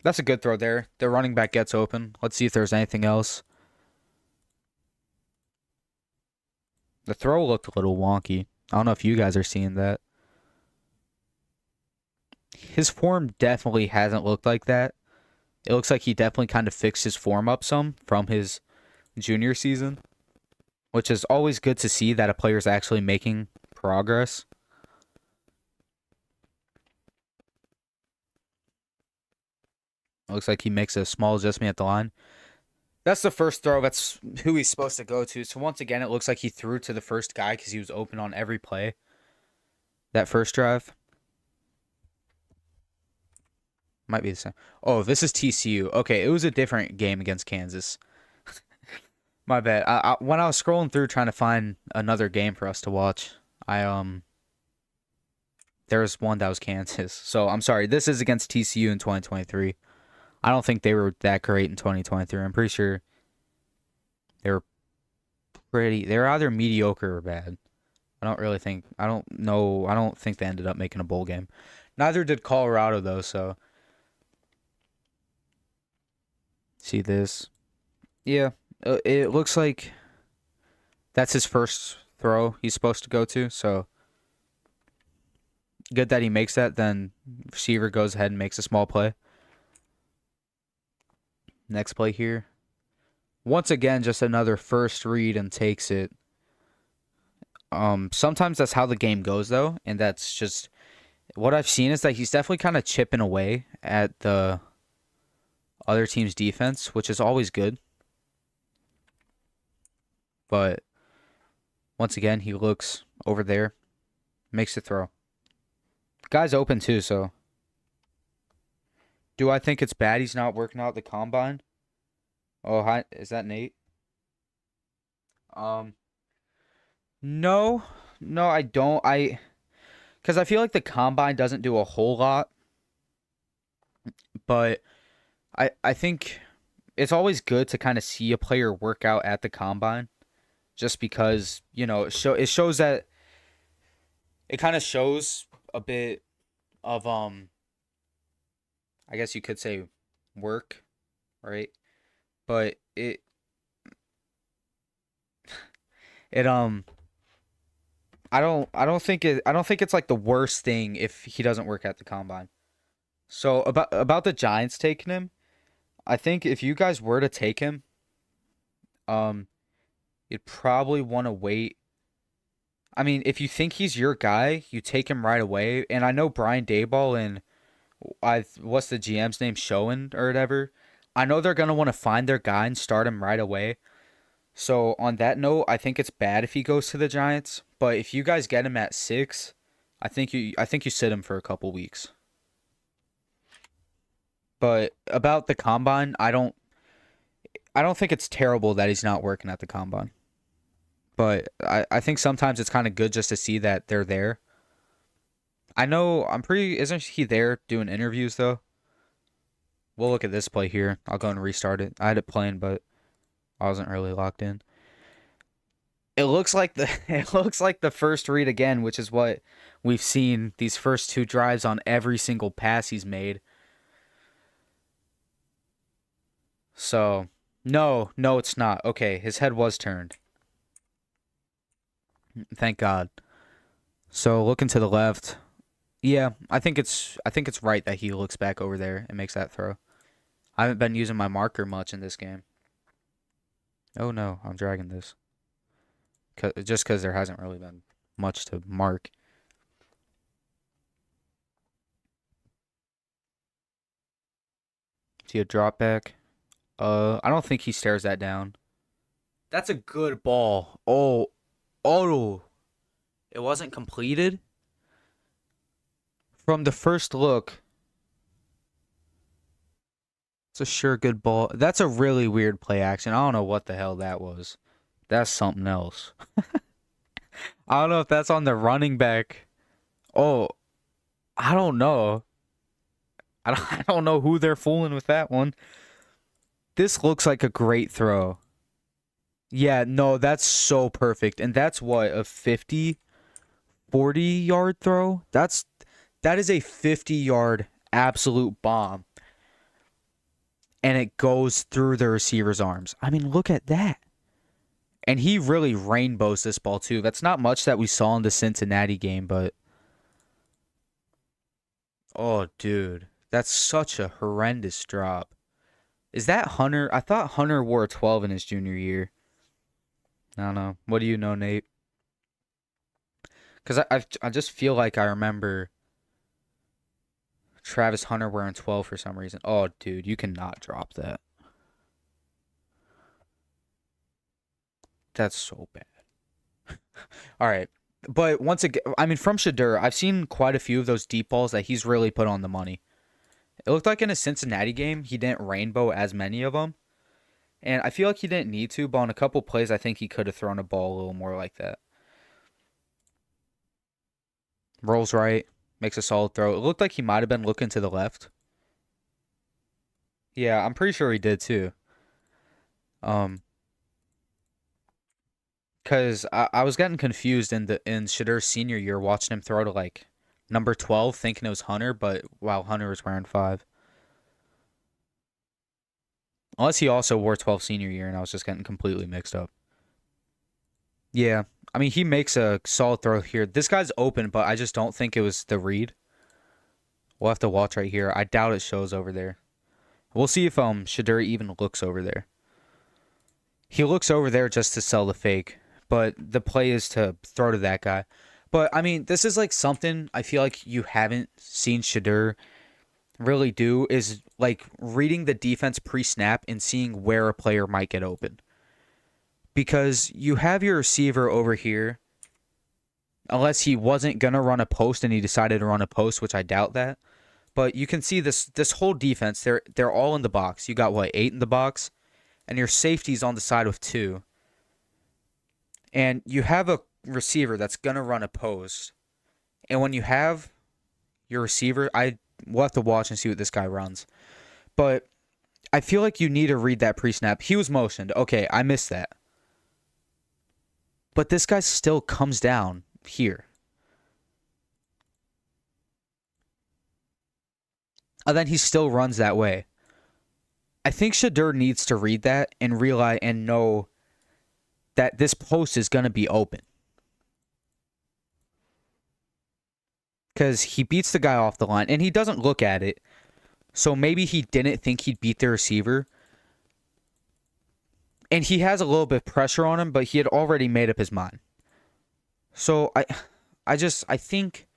that's a good throw there. The running back gets open. Let's see if there's anything else. The throw looked a little wonky. I don't know if you guys are seeing that. His form definitely hasn't looked like that. It looks like he definitely kind of fixed his form up some from his junior season, which is always good to see that a player's actually making progress. It looks like he makes a small adjustment at the line. That's the first throw. That's who he's supposed to go to. So once again, it looks like he threw to the first guy because he was open on every play. That first drive. Might be the same. Oh, this is TCU. Okay, it was a different game against Kansas. My bad. When I was scrolling through trying to find another game for us to watch, there was one that was Kansas. So I'm sorry. This is against TCU in 2023. I don't think they were that great in 2023. I'm pretty sure they were they were either mediocre or bad. I don't think they ended up making a bowl game. Neither did Colorado though, so see this. Yeah, it looks like that's his first throw he's supposed to go to, so good that he makes that. Then receiver goes ahead and makes a small play. Next play here. Once again, just another first read and takes it. Sometimes that's how the game goes, though, and that's just what I've seen is that he's definitely kind of chipping away at the other team's defense, which is always good. But once again, he looks over there, makes the throw. Guy's open too, so. Do I think it's bad he's not working out the combine? Oh, hi. Is that Nate? No. No, I don't. Because I feel like the combine doesn't do a whole lot. But I think it's always good to kind of see a player work out at the combine. Just because, it shows that it kind of shows a bit of I guess you could say work, right? But it I don't think it's like the worst thing if he doesn't work at the combine. So about the Giants taking him, I think if you guys were to take him, you'd probably want to wait. I mean, if you think he's your guy, you take him right away. And I know Brian Daboll and what's the GM's name, Schoen or whatever. I know they're gonna want to find their guy and start him right away. So on that note, I think it's bad if he goes to the Giants. But if you guys get him at 6, I think you sit him for a couple weeks. But about the combine, I don't think it's terrible that he's not working at the combine. But I think sometimes it's kind of good just to see that they're there. I know isn't he there doing interviews though? We'll look at this play here. I'll go and restart it. I had it playing, but I wasn't really locked in. It looks like the first read again, which is what we've seen these first 2 drives on every single pass he's made. So, no, it's not. Okay, his head was turned. Thank God. So, looking to the left. Yeah, I think it's right that he looks back over there and makes that throw. I haven't been using my marker much in this game. Oh no, I'm dragging this. Just because there hasn't really been much to mark. See a drop back. I don't think he stares that down. That's a good ball. Oh. It wasn't completed. From the first look, it's a sure good ball. That's a really weird play action. I don't know what the hell that was. That's something else. I don't know if that's on the running back. Oh, I don't know. I don't know who they're fooling with that one. This looks like a great throw. Yeah, no, that's so perfect. And that's what, a 40-yard throw? That is a 50-yard absolute bomb. And it goes through the receiver's arms. I mean, look at that. And he really rainbows this ball, too. That's not much that we saw in the Cincinnati game, but... Oh, dude. That's such a horrendous drop. Is that Hunter? I thought Hunter wore a 12 in his junior year. I don't know. What do you know, Nate? Because I just feel like I remember Travis Hunter wearing 12 for some reason. Oh, dude, you cannot drop that. That's so bad. All right. But once again, I mean, from Shedur, I've seen quite a few of those deep balls that he's really put on the money. It looked like in a Cincinnati game, he didn't rainbow as many of them. And I feel like he didn't need to, but on a couple plays, I think he could have thrown a ball a little more like that. Rolls right, makes a solid throw. It looked like he might have been looking to the left. Yeah, I'm pretty sure he did too. Because I was getting confused in Shedur's senior year watching him throw to like number 12, thinking it was Hunter, but while Hunter was wearing 5. Unless he also wore 12 senior year and I was just getting completely mixed up. Yeah, I mean, he makes a solid throw here. This guy's open, but I just don't think it was the read. We'll have to watch right here. I doubt it shows over there. We'll see if Shedur even looks over there. He looks over there just to sell the fake, but the play is to throw to that guy. But, I mean, this is like something I feel like you haven't seen Shedur really do, is like reading the defense pre-snap and seeing where a player might get open. Because you have your receiver over here, unless he wasn't going to run a post and he decided to run a post, which I doubt that. But you can see this whole defense, they're all in the box. You got, what, 8 in the box? And your safety's on the side with 2. And you have a receiver that's going to run a post. And when you have your receiver, we'll have to watch and see what this guy runs. But I feel like you need to read that pre-snap. He was motioned. Okay, I missed that. But this guy still comes down here. And then he still runs that way. I think Shedur needs to read that and realize and know that this post is going to be open. Because he beats the guy off the line, and he doesn't look at it. So maybe he didn't think he'd beat the receiver. And he has a little bit of pressure on him, but he had already made up his mind. So I think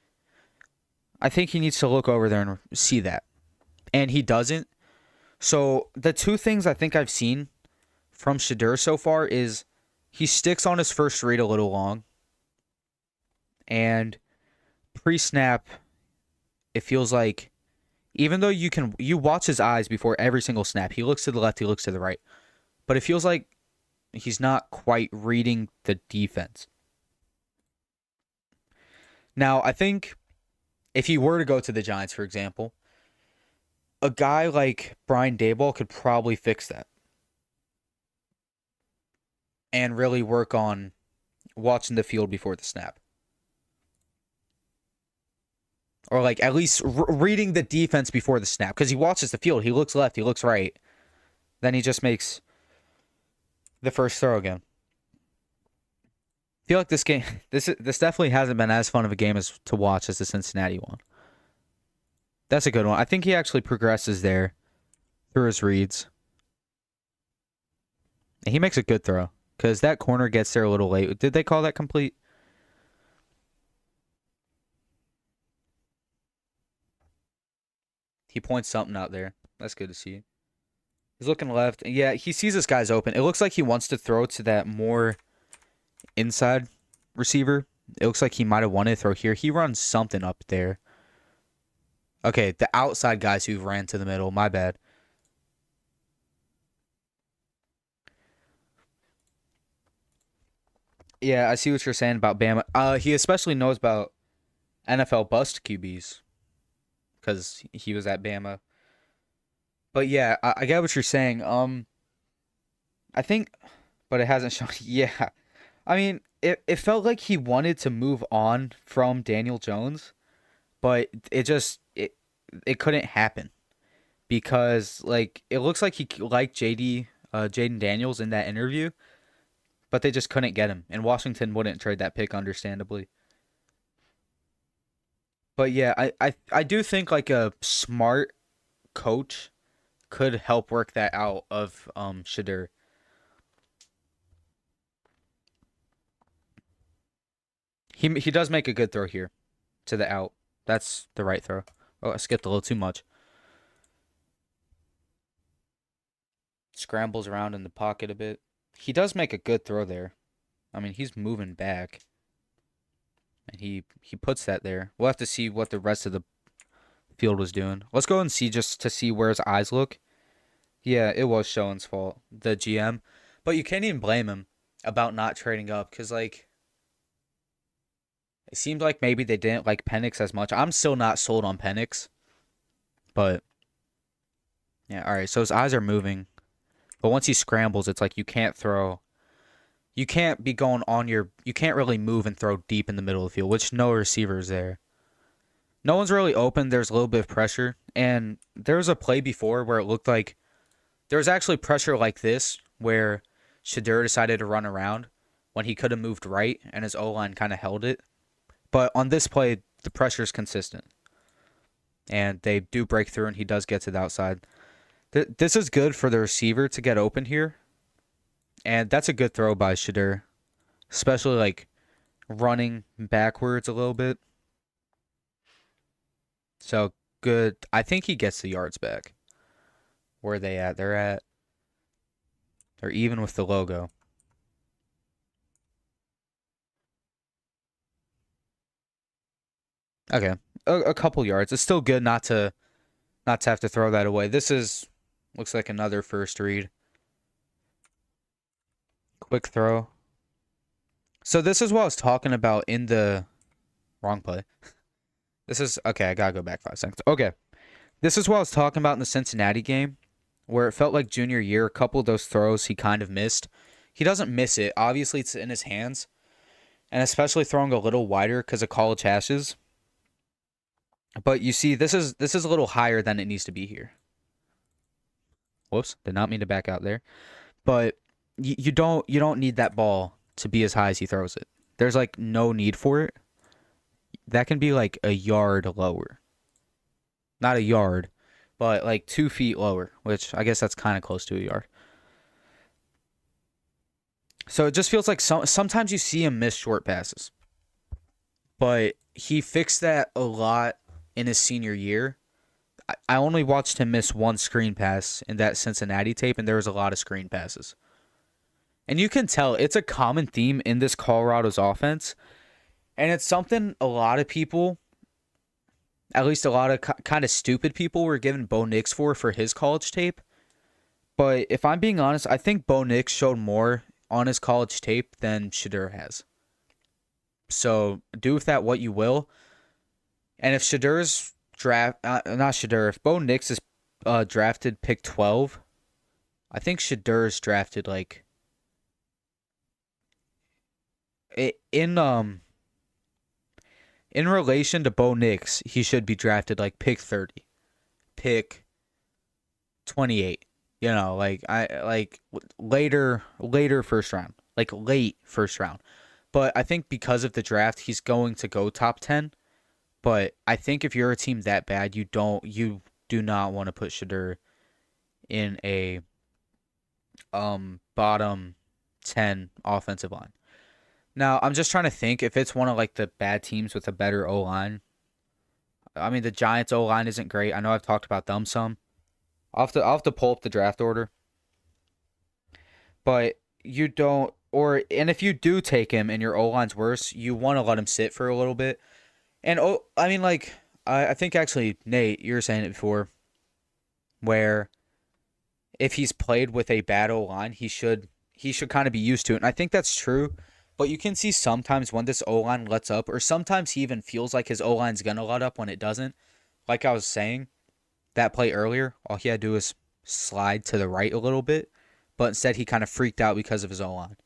he needs to look over there and see that. And he doesn't. So the two things I think I've seen from Shedur so far is he sticks on his first read a little long. And pre-snap, it feels like, even though you watch his eyes before every single snap, he looks to the left, he looks to the right. But it feels like he's not quite reading the defense. Now, I think if he were to go to the Giants, for example, a guy like Brian Daboll could probably fix that and really work on watching the field before the snap. Or like at least reading the defense before the snap. Because he watches the field. He looks left. He looks right. Then he just makes the first throw again. I feel like this game, this definitely hasn't been as fun of a game as to watch as the Cincinnati one. That's a good one. I think he actually progresses there through his reads. And he makes a good throw. Because that corner gets there a little late. Did they call that complete? He points something out there. That's good to see. He's looking left. Yeah, he sees this guy's open. It looks like he wants to throw to that more inside receiver. It looks like he might have wanted to throw here. He runs something up there. Okay, the outside guys who ran to the middle. My bad. Yeah, I see what you're saying about Bama. He especially knows about NFL bust QBs because he was at Bama. But yeah, I get what you're saying. I think, but it hasn't shown. Yeah, I mean, it felt like he wanted to move on from Daniel Jones, but it couldn't happen because like it looks like he liked Jaden Daniels in that interview, but they just couldn't get him, and Washington wouldn't trade that pick, understandably. But yeah, I do think like a smart coach could help work that out of Shedur. He does make a good throw here to the out. That's the right throw. Oh, I skipped a little too much. Scrambles around in the pocket a bit. He does make a good throw there. I mean, he's moving back. And he puts that there. We'll have to see what the rest of the field was doing. Let's go and see just to see where his eyes look. Yeah, it was Schoen's fault, the GM. But you can't even blame him about not trading up because, like, it seemed like maybe they didn't like Penix as much. I'm still not sold on Penix. But, yeah, all right. So his eyes are moving. But once he scrambles, it's like you can't throw. You can't be going on your. You can't really move and throw deep in the middle of the field, which no receiver is there. No one's really open. There's a little bit of pressure. And there was a play before where it looked like there was actually pressure like this where Shedur decided to run around when he could have moved right and his O-line kind of held it. But on this play, the pressure is consistent. And they do break through and he does get to the outside. This is good for the receiver to get open here. And that's a good throw by Shedur. Especially like running backwards a little bit. So good. I think he gets the yards back. Where are they at? They're even with the logo. Okay. A couple yards. It's still good not to have to throw that away. This looks like another first read. Quick throw. So this is what I was talking about in the wrong play. This is okay, I gotta go back 5 seconds. Okay. This is what I was talking about in the Cincinnati game, where it felt like junior year, a couple of those throws he kind of missed. He doesn't miss it. Obviously, it's in his hands. And especially throwing a little wider because of college hashes. But you see, this is a little higher than it needs to be here. Whoops, did not mean to back out there. But you don't need that ball to be as high as he throws it. There's like no need for it. That can be like a yard lower. Not a yard, but like 2 feet lower, which I guess that's kind of close to a yard. So it just feels like sometimes you see him miss short passes. But he fixed that a lot in his senior year. I only watched him miss one screen pass in that Cincinnati tape, and there was a lot of screen passes. And you can tell it's a common theme in this Colorado's offense. And it's something a lot of people, at least a lot of kind of stupid people, were giving Bo Nix for his college tape. But if I'm being honest, I think Bo Nix showed more on his college tape than Shedur has. So do with that what you will. And if Shedur's if Bo Nix is drafted pick 12, I think Shedur's drafted like in relation to Bo Nix, he should be drafted like pick 30, pick 28. You know, later first round, like late first round. But I think because of the draft, he's going to go top 10. But I think if you're a team that bad, you do not want to put Shedur in a bottom 10 offensive line. Now, I'm just trying to think if it's one of like the bad teams with a better O-line. I mean, the Giants O-line isn't great. I know I've talked about them some. I'll have to pull up the draft order. But you don't, and if you do take him and your O-line's worse, you want to let him sit for a little bit. And I mean, like, I think actually, Nate, you were saying it before, where if he's played with a bad O-line, he should kind of be used to it. And I think that's true. But you can see sometimes when this O-line lets up, or sometimes he even feels like his O-line's going to let up when it doesn't. Like I was saying, that play earlier, all he had to do was slide to the right a little bit. But instead, he kind of freaked out because of his O-line.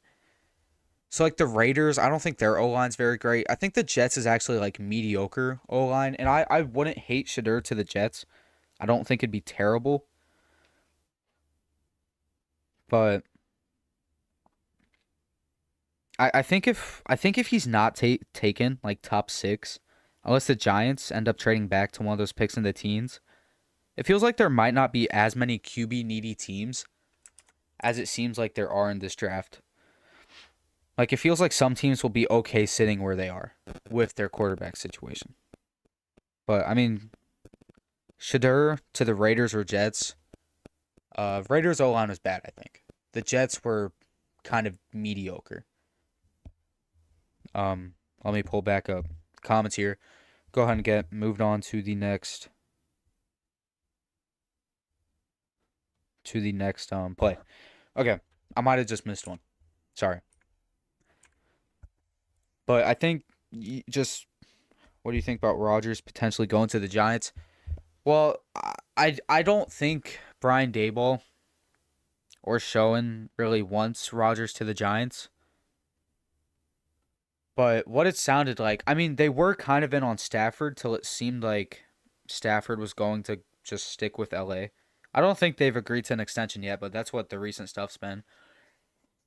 So, like, the Raiders, I don't think their O-line's very great. I think the Jets is actually, like, mediocre O-line. And I wouldn't hate Shedur to the Jets. I don't think it'd be terrible. But I think if he's not taken, like, top 6, unless the Giants end up trading back to one of those picks in the teens, it feels like there might not be as many QB-needy teams as it seems like there are in this draft. Like, it feels like some teams will be okay sitting where they are with their quarterback situation. But, I mean, Shedur to the Raiders or Jets. Raiders O-line was bad, I think. The Jets were kind of mediocre. Let me pull back up comments here. Go ahead and get moved on to the next play. Okay, I might have just missed one. Sorry. But I think what do you think about Rodgers potentially going to the Giants? Well, I don't think Brian Daboll or Schoen really wants Rodgers to the Giants. But what it sounded like, I mean, they were kind of in on Stafford till it seemed like Stafford was going to just stick with LA. I don't think they've agreed to an extension yet, but that's what the recent stuff's been.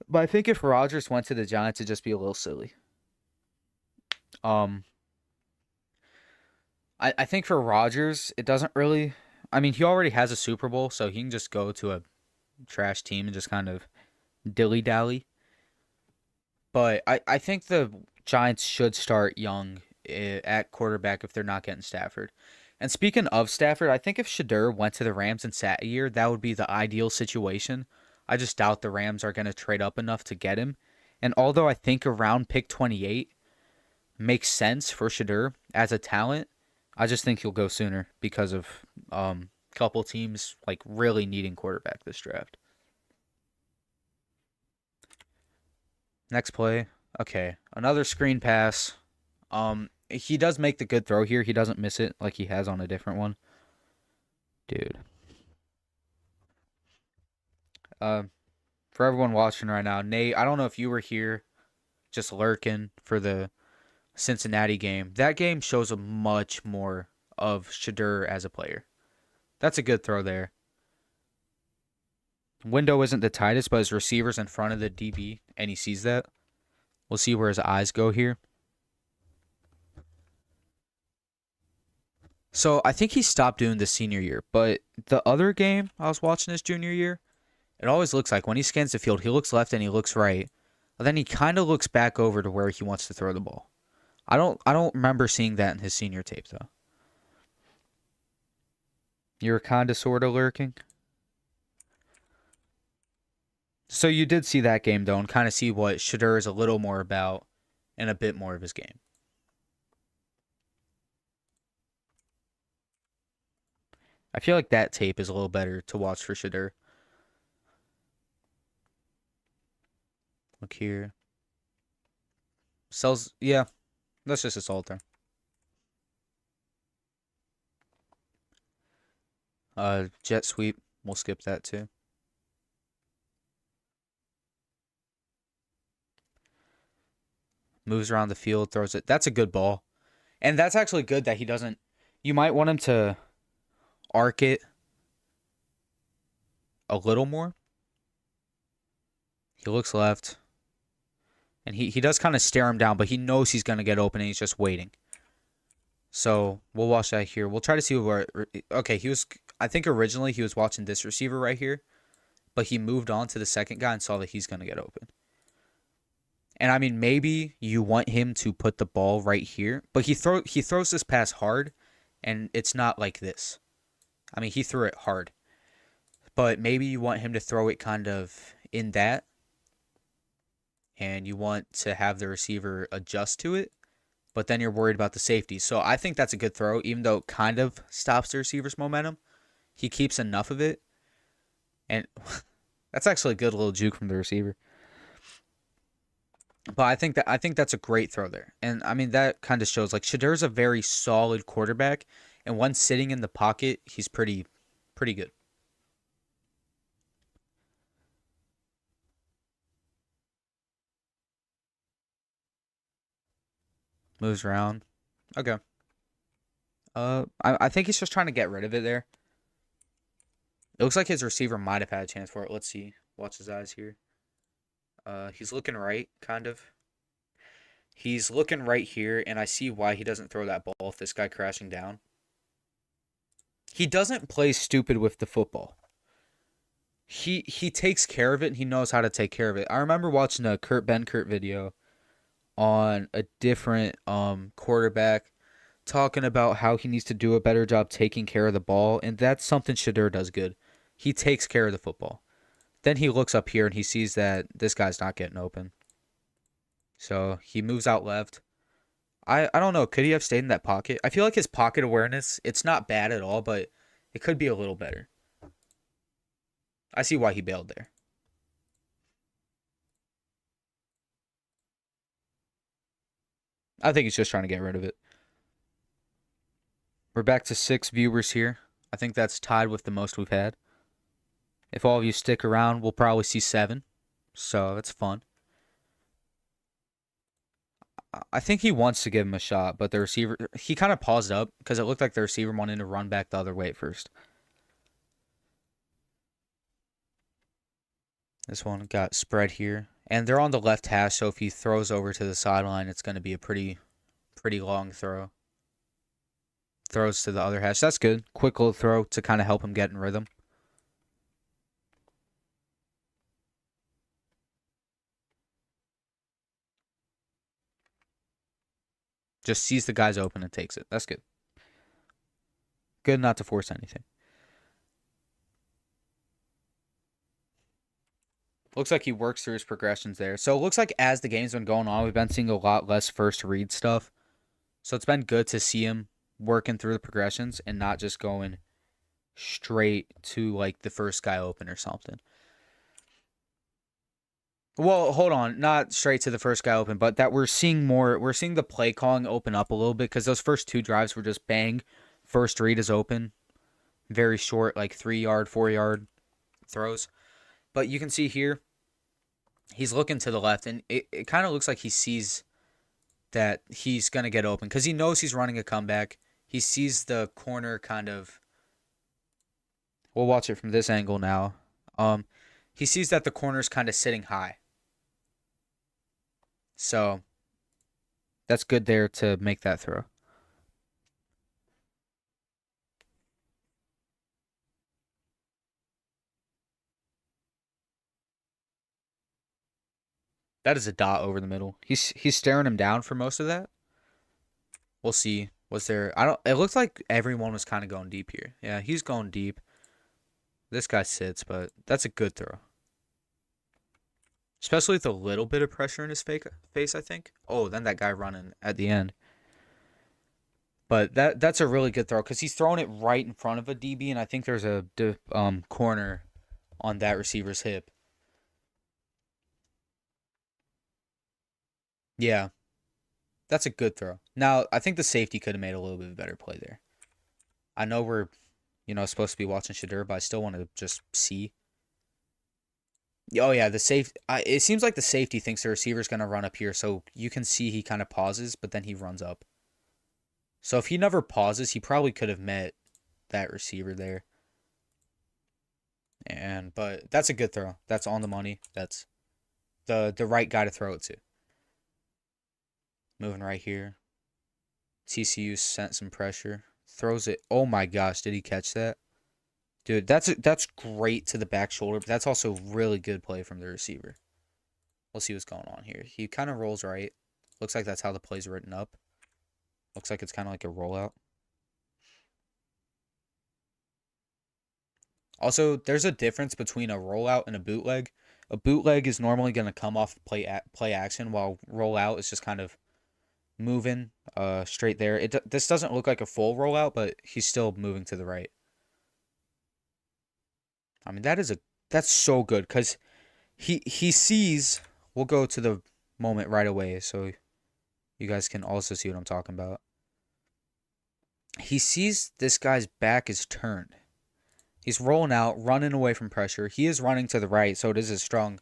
But I think if Rodgers went to the Giants, it'd just be a little silly. I think for Rodgers, it doesn't really... I mean, he already has a Super Bowl, so he can just go to a trash team and just kind of dilly-dally. But I think the Giants should start young at quarterback if they're not getting Stafford. And speaking of Stafford, I think if Shedur went to the Rams and sat a year, that would be the ideal situation. I just doubt the Rams are going to trade up enough to get him. And although I think around pick 28 makes sense for Shedur as a talent, I just think he'll go sooner because of a couple teams like really needing quarterback this draft. Next play. Okay, another screen pass. He does make the good throw here. He doesn't miss it like he has on a different one. Dude. For everyone watching right now, Nate, I don't know if you were here just lurking for the Cincinnati game. That game shows a much more of Shedur as a player. That's a good throw there. Window isn't the tightest, but his receiver's in front of the DB, and he sees that. We'll see where his eyes go here. So I think he stopped doing this senior year, but the other game I was watching his junior year, it always looks like when he scans the field, he looks left and he looks right. But then he kind of looks back over to where he wants to throw the ball. I don't remember seeing that in his senior tape though. You're kind of sort of lurking. So you did see that game though, and kind of see what Shedur is a little more about and a bit more of his game. I feel like that tape is a little better to watch for Shedur. Look here. Sells, yeah, that's just assault there. Jet sweep, we'll skip that too. Moves around the field, throws it. That's a good ball. And that's actually good that he doesn't. You might want him to arc it a little more. He looks left. And he does kind of stare him down, but he knows he's going to get open and he's just waiting. So we'll watch that here. We'll try to see where. Okay, I think originally he was watching this receiver right here, but he moved on to the second guy and saw that he's going to get open. And I mean, maybe you want him to put the ball right here, but he throws this pass hard, and it's not like this. I mean, he threw it hard, but maybe you want him to throw it kind of in that, and you want to have the receiver adjust to it, but then you're worried about the safety. So I think that's a good throw, even though it kind of stops the receiver's momentum. He keeps enough of it, and that's actually a good little juke from the receiver. But I think that's a great throw there. And I mean that kind of shows like Shedur's a very solid quarterback, and once sitting in the pocket, he's pretty good. Moves around. Okay. I think he's just trying to get rid of it there. It looks like his receiver might have had a chance for it. Let's see. Watch his eyes here. He's looking right, kind of. He's looking right here, and I see why he doesn't throw that ball with this guy crashing down. He doesn't play stupid with the football. He takes care of it, and he knows how to take care of it. I remember watching a Kurt Benkert video on a different quarterback talking about how he needs to do a better job taking care of the ball, and that's something Shedur does good. He takes care of the football. Then he looks up here and he sees that this guy's not getting open. So he moves out left. I don't know. Could he have stayed in that pocket? I feel like his pocket awareness, it's not bad at all, but it could be a little better. I see why he bailed there. I think he's just trying to get rid of it. We're back to 6 viewers here. I think that's tied with the most we've had. If all of you stick around, we'll probably see 7. So that's fun. I think he wants to give him a shot, but the receiver, he kind of paused up because it looked like the receiver wanted to run back the other way at first. This one got spread here. And they're on the left hash, so if he throws over to the sideline, it's going to be a pretty long throw. Throws to the other hash. That's good. Quick little throw to kind of help him get in rhythm. Just sees the guys open and takes it. That's good. Good not to force anything. Looks like he works through his progressions there. So it looks like as the game's been going on, we've been seeing a lot less first read stuff. So it's been good to see him working through the progressions and not just going straight to like the first guy open or something. Well, hold on, not straight to the first guy open, but that we're seeing the play calling open up a little bit because those first 2 drives were just bang, first read is open, very short, like 3-yard, 4-yard throws. But you can see here, he's looking to the left, and it kind of looks like he sees that he's going to get open because he knows he's running a comeback. He sees the corner kind of. We'll watch it from this angle now. He sees that the corner's kind of sitting high. So that's good there to make that throw. That is a dot over the middle. He's staring him down for most of that. We'll see. Was there? I don't. It looks like everyone was kind of going deep here. Yeah, he's going deep. This guy sits, but that's a good throw. Especially with a little bit of pressure in his face, I think. Oh, then that guy running at the end. But that's a really good throw because he's throwing it right in front of a DB, and I think there's a corner on that receiver's hip. Yeah, that's a good throw. Now, I think the safety could have made a little bit better play there. I know we're, supposed to be watching Shedur, but I still want to just see. Oh yeah, it seems like the safety thinks the receiver's gonna run up here, so you can see he kind of pauses, but then he runs up. So if he never pauses, he probably could have met that receiver there. But that's a good throw. That's on the money. That's the right guy to throw it to. Moving right here. TCU sent some pressure. Throws it. Oh my gosh, did he catch that? Dude, that's great to the back shoulder, but that's also really good play from the receiver. We'll see what's going on here. He kind of rolls right. Looks like that's how the play's written up. Looks like it's kind of like a rollout. Also, there's a difference between a rollout and a bootleg. A bootleg is normally going to come off play action, while rollout is just kind of moving straight there. This doesn't look like a full rollout, but he's still moving to the right. I mean, that's so good because he sees. We'll go to the moment right away so you guys can also see what I'm talking about. He sees this guy's back is turned. He's rolling out, running away from pressure. He is running to the right, so it is a strong,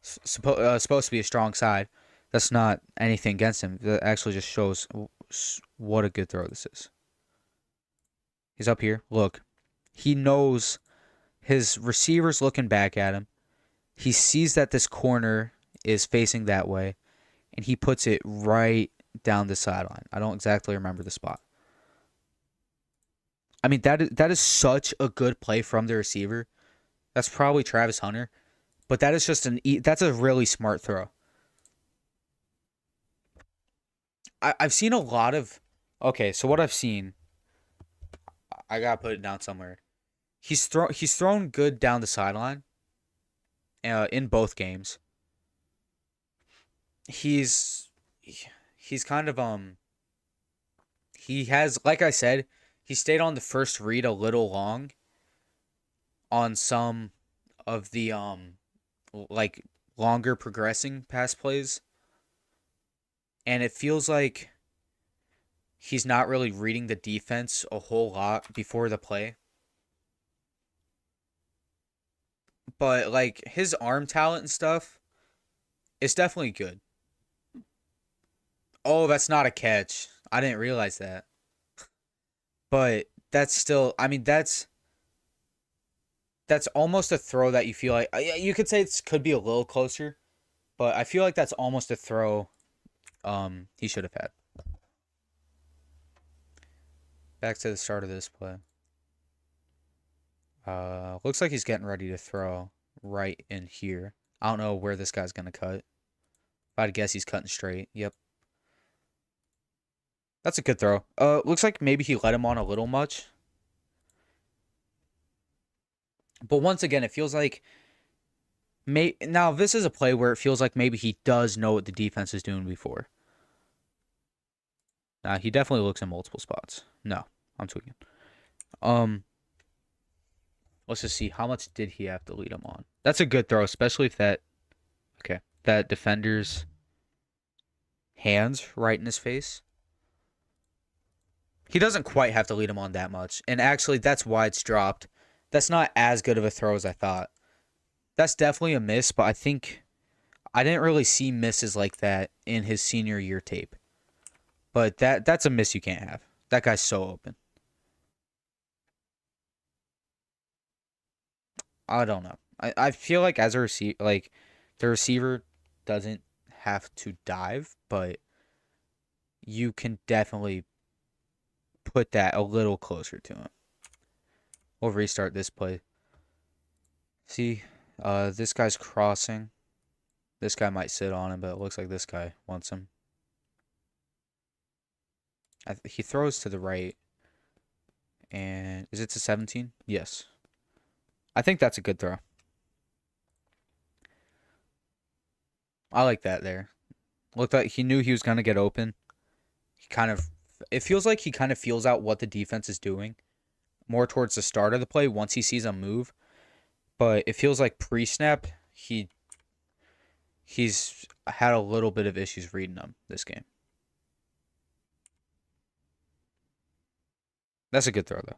supposed to be a strong side. That's not anything against him. That actually just shows what a good throw this is. He's up here. Look, he knows his receiver's looking back at him. He sees that this corner is facing that way, and he puts it right down the sideline. I don't exactly remember the spot. I mean, that is such a good play from the receiver. That's probably Travis Hunter, but that is just that's a really smart throw. I've seen a lot of. Okay, so what I've seen, I gotta put it down somewhere. He's thrown good down the sideline. In both games. He's kind of he has, like I said, he stayed on the first read a little long on some of the like longer progressing pass plays. And it feels like he's not really reading the defense a whole lot before the play. But like his arm talent and stuff, it's definitely good. Oh, that's not a catch. I didn't realize that. But that's still, I mean, that's almost a throw that you feel like you could say it could be a little closer, but I feel like that's almost a throw he should have had. Back to the start of this play. Looks like he's getting ready to throw right in here. I don't know where this guy's gonna cut. If I'd guess he's cutting straight. Yep. That's a good throw. Looks like maybe he let him on a little much. But once again, it feels like now this is a play where it feels like maybe he does know what the defense is doing before. He definitely looks in multiple spots. No, I'm tweaking. Let's just see, how much did he have to lead him on? That's a good throw, especially if that defender's hands right in his face. He doesn't quite have to lead him on that much. And actually, that's why it's dropped. That's not as good of a throw as I thought. That's definitely a miss, but I think I didn't really see misses like that in his senior year tape. But that's a miss you can't have. That guy's so open. I don't know. I feel like as a receiver, like the receiver doesn't have to dive, but you can definitely put that a little closer to him. We'll restart this play. See, this guy's crossing. This guy might sit on him, but it looks like this guy wants him. He throws to the right. And is it to 17? Yes. I think that's a good throw. I like that there. Looked like he knew he was going to get open. It feels like he kind of feels out what the defense is doing more towards the start of the play once he sees a move. But it feels like pre-snap, he's had a little bit of issues reading them this game. That's a good throw, though.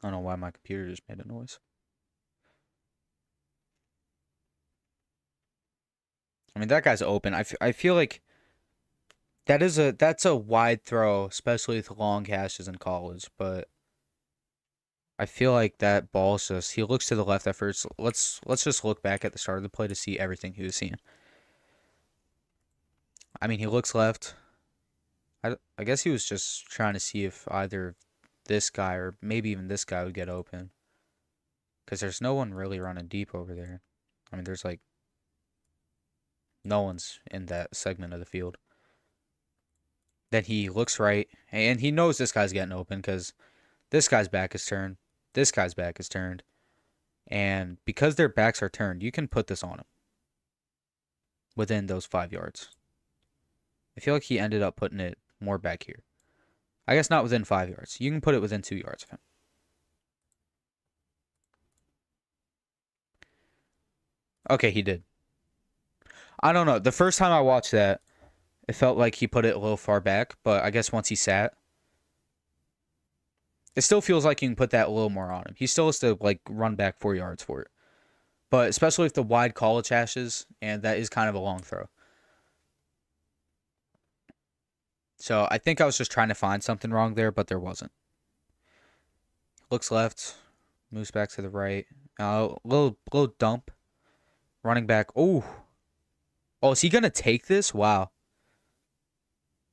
I don't know why my computer just made a noise. I mean, that guy's open. I feel like that's a wide throw, especially with long hashes in college. But I feel like that ball's just, he looks to the left at first. Let's just look back at the start of the play to see everything he was seeing. I mean, he looks left. I guess he was just trying to see if either this guy or maybe even this guy would get open. Because there's no one really running deep over there. I mean, there's like no one's in that segment of the field. Then he looks right, and he knows this guy's getting open because this guy's back is turned. This guy's back is turned. And because their backs are turned, you can put this on him within those 5 yards. I feel like he ended up putting it more back here. I guess not within 5 yards. You can put it within 2 yards of him. Okay, he did. I don't know. The first time I watched that, it felt like he put it a little far back, but I guess once he sat, it still feels like you can put that a little more on him. He still has to like run back 4 yards for it. But especially with the wide college hashes, and that is kind of a long throw. So I think I was just trying to find something wrong there, but there wasn't. Looks left, moves back to the right. Little dump. Running back. Oh, is he gonna take this? Wow.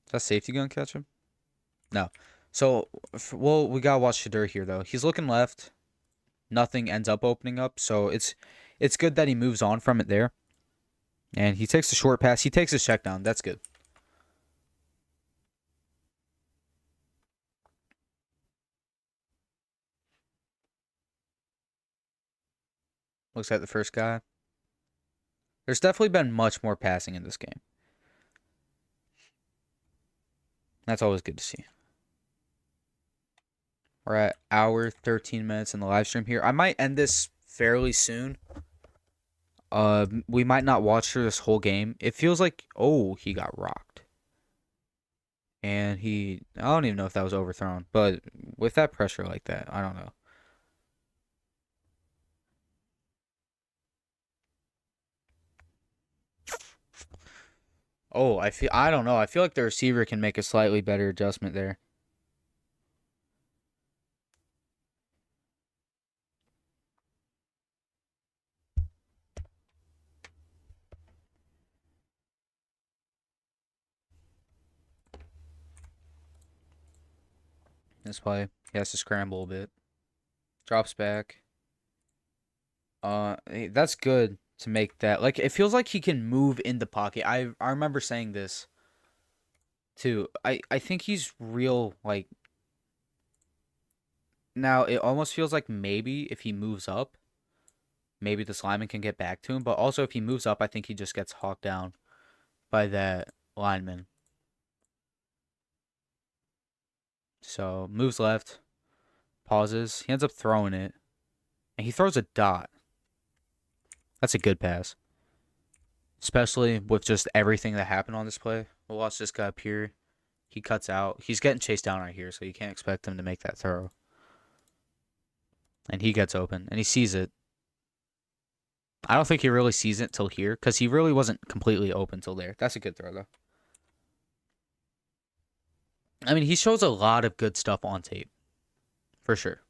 Is that safety gonna catch him? No. So, we gotta watch Shedur here though. He's looking left. Nothing ends up opening up, so it's good that he moves on from it there. And he takes the short pass. He takes his check down. That's good. Looks like the first guy. There's definitely been much more passing in this game. That's always good to see. We're at hour 13 minutes in the live stream here. I might end this fairly soon. We might not watch through this whole game. It feels like, oh, he got rocked. And I don't even know if that was overthrown. But with that pressure like that, I don't know. Oh, I don't know. I feel like the receiver can make a slightly better adjustment there. This play, he has to scramble a bit. Drops back. That's good to make that. Like, it feels like he can move in the pocket. I remember saying this too. I think he's real, like, now it almost feels like maybe if he moves up, maybe the lineman can get back to him. But also if he moves up, I think he just gets hawked down by that lineman. So moves left, pauses. He ends up throwing it, and he throws a dot. That's a good pass, especially with just everything that happened on this play. We'll watch this guy up here. He cuts out. He's getting chased down right here, so you can't expect him to make that throw. And he gets open, and he sees it. I don't think he really sees it till here, because he really wasn't completely open till there. That's a good throw, though. I mean, he shows a lot of good stuff on tape, for sure.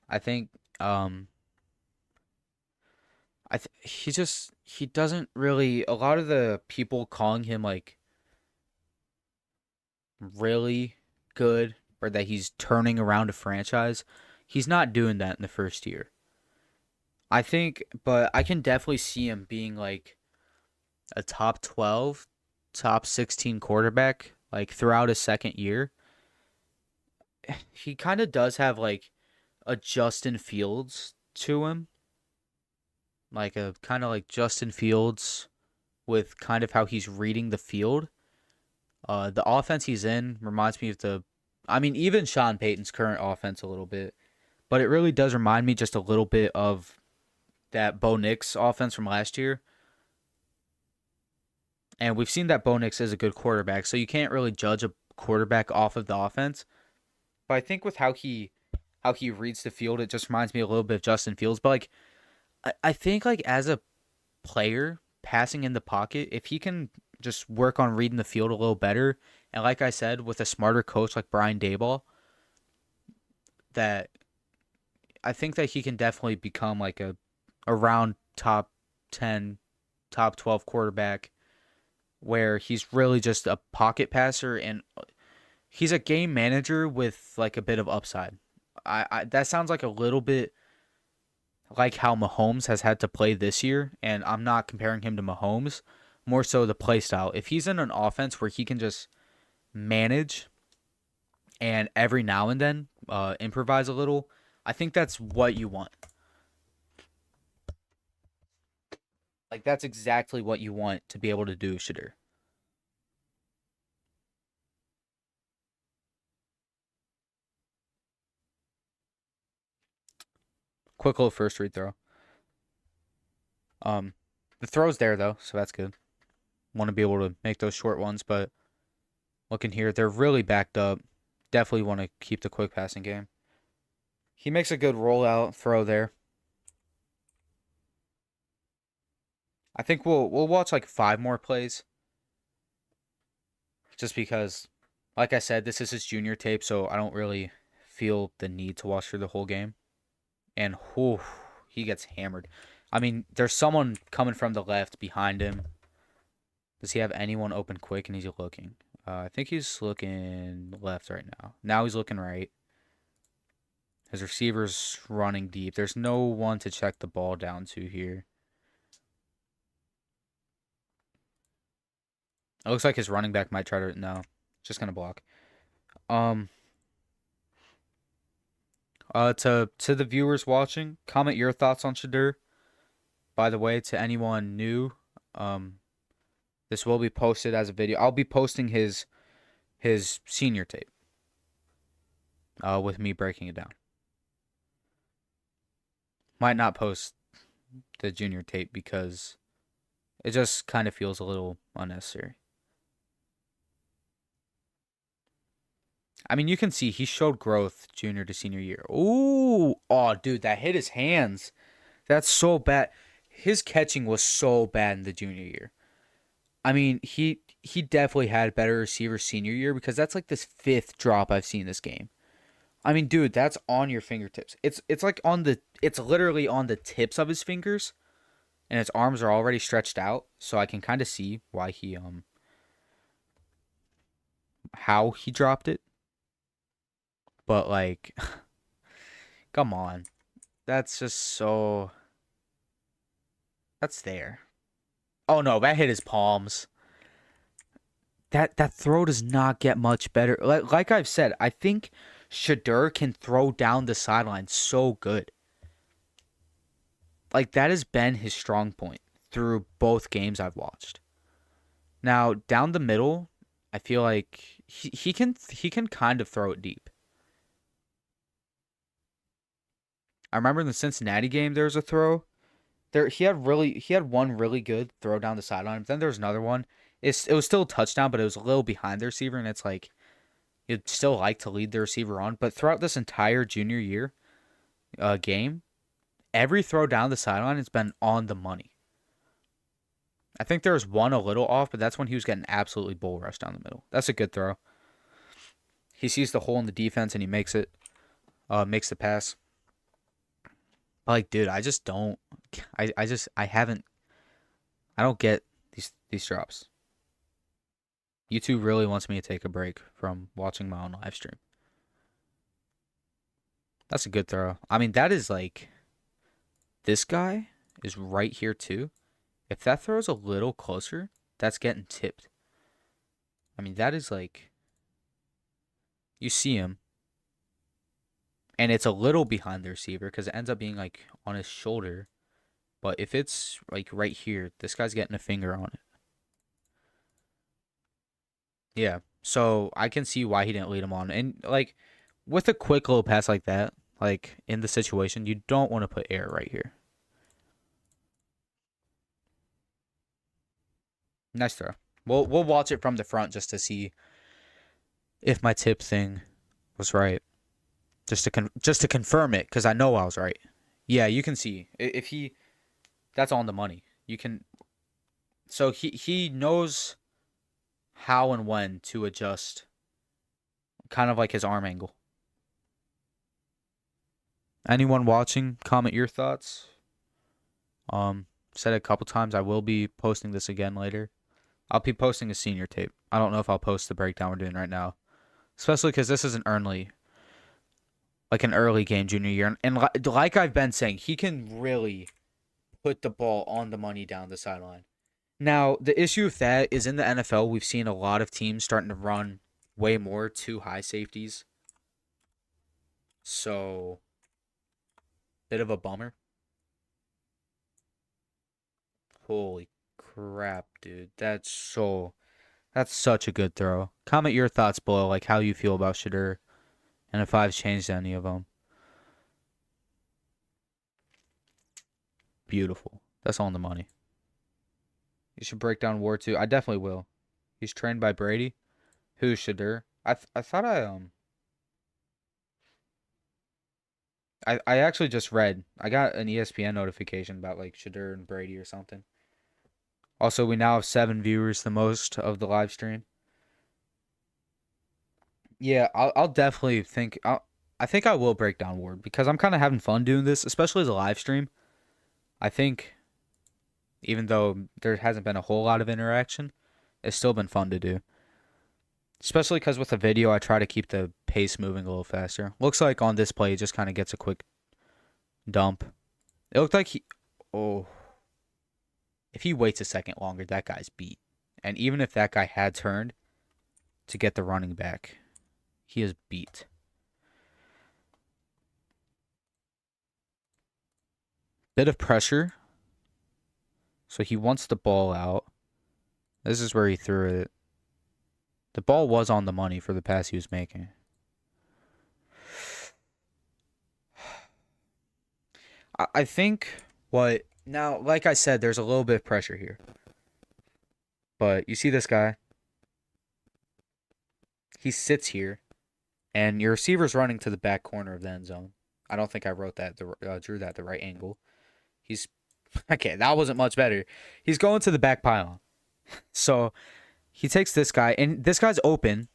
I think he doesn't really, a lot of the people calling him like really good or that he's turning around a franchise. He's not doing that in the first year. I think, but I can definitely see him being like a top 12, top 16 quarterback like throughout his second year. He kind of does have like a Justin Fields to him, like a kind of like Justin Fields with kind of how he's reading the field. The offense he's in reminds me of I mean, even Sean Payton's current offense a little bit, but it really does remind me just a little bit of that Bo Nix offense from last year. And we've seen that Bo Nix is a good quarterback, so you can't really judge a quarterback off of the offense. But I think with how he reads the field, it just reminds me a little bit of Justin Fields. But like I think like as a player passing in the pocket, if he can just work on reading the field a little better, and like I said, with a smarter coach like Brian Daboll, that I think that he can definitely become like a around top 10, top 12 quarterback where he's really just a pocket passer and he's a game manager with like a bit of upside. I that sounds like a little bit like how Mahomes has had to play this year, and I'm not comparing him to Mahomes, more so the play style. If he's in an offense where he can just manage and every now and then improvise a little, I think that's what you want. Like that's exactly what you want to be able to do, Shadur. Quick little first read throw. Um, the throw's there though, so that's good. Want to be able to make those short ones, but looking here, they're really backed up. Definitely want to keep the quick passing game. He makes a good rollout throw there. I think we'll watch like 5 more plays, just because, like I said, this is his junior tape, so I don't really feel the need to watch through the whole game. And whew, he gets hammered. I mean, there's someone coming from the left behind him. Does he have anyone open quick? And he's looking. I think he's looking left right now. Now he's looking right. His receiver's running deep. There's no one to check the ball down to here. It looks like his running back might try to... No, just going to block. To the viewers watching, comment your thoughts on Shadur. By the way, to anyone new, this will be posted as a video. I'll be posting his senior tape with me breaking it down. Might not post the junior tape because it just kind of feels a little unnecessary. I mean, you can see he showed growth junior to senior year. Ooh, oh, dude, that hit his hands. That's so bad. His catching was so bad in the junior year. I mean, he definitely had better receivers senior year because that's like this 5th drop I've seen this game. I mean, dude, that's on your fingertips. It's like it's literally on the tips of his fingers, and his arms are already stretched out, so I can kind of see why how he dropped it. But like, come on, that's just so. That's there. Oh no, that hit his palms. That throw does not get much better. Like I've said, I think Shadur can throw down the sideline so good. Like that has been his strong point through both games I've watched. Now down the middle, I feel like he can kind of throw it deep. I remember in the Cincinnati game there was a throw. He had one really good throw down the sideline. But then there was another one. It was still a touchdown, but it was a little behind the receiver, and it's like you'd still like to lead the receiver on. But throughout this entire junior year game, every throw down the sideline has been on the money. I think there was one a little off, but that's when he was getting absolutely bull rushed down the middle. That's a good throw. He sees the hole in the defense and he makes it, makes the pass. Like, dude, I just don't. I haven't. I don't get these drops. YouTube really wants me to take a break from watching my own live stream. That's a good throw. I mean, that is like... This guy is right here too. If that throws a little closer, that's getting tipped. I mean, that is like... You see him. And it's a little behind the receiver because it ends up being like on his shoulder. But if it's like right here, this guy's getting a finger on it. Yeah. So I can see why he didn't lead him on. And like with a quick little pass like that, like in the situation, you don't want to put air right here. Nice throw. We'll watch it from the front just to see if my tip thing was right. Just to confirm it, because I know I was right. Yeah, you can see if he, that's on the money. You can, so he knows how and when to adjust, kind of like his arm angle. Anyone watching, comment your thoughts. Said it a couple times. I will be posting this again later. I'll be posting a senior tape. I don't know if I'll post the breakdown we're doing right now, especially because this is an early game junior year. And like I've been saying, he can really put the ball on the money down the sideline. Now, the issue with that is in the NFL, we've seen a lot of teams starting to run way more two high safeties. So, bit of a bummer. Holy crap, dude. That's such a good throw. Comment your thoughts below, like how you feel about Shedur. And if I've changed any of them. Beautiful. That's on the money. You should break down War 2. I definitely will. He's trained by Brady. Who's Shedur? I thought I actually just read. I got an ESPN notification about like Shedur and Brady or something. Also, we now have 7 viewers, the most of the live stream. Yeah, I'll definitely think I think I will break down Ward because I'm kind of having fun doing this, especially as a live stream. I think even though there hasn't been a whole lot of interaction, it's still been fun to do. Especially because with a video, I try to keep the pace moving a little faster. Looks like on this play, he just kind of gets a quick dump. It looked like oh. If he waits a second longer, that guy's beat. And even if that guy had turned to get the running back, he is beat. Bit of pressure. So he wants the ball out. This is where he threw it. The ball was on the money for the pass he was making. I think what... Now, like I said, there's a little bit of pressure here. But you see this guy. He sits here. And your receiver's running to the back corner of the end zone. I don't think I drew that at the right angle. He's... Okay, that wasn't much better. He's going to the back pylon. So, he takes this guy. And this guy's open.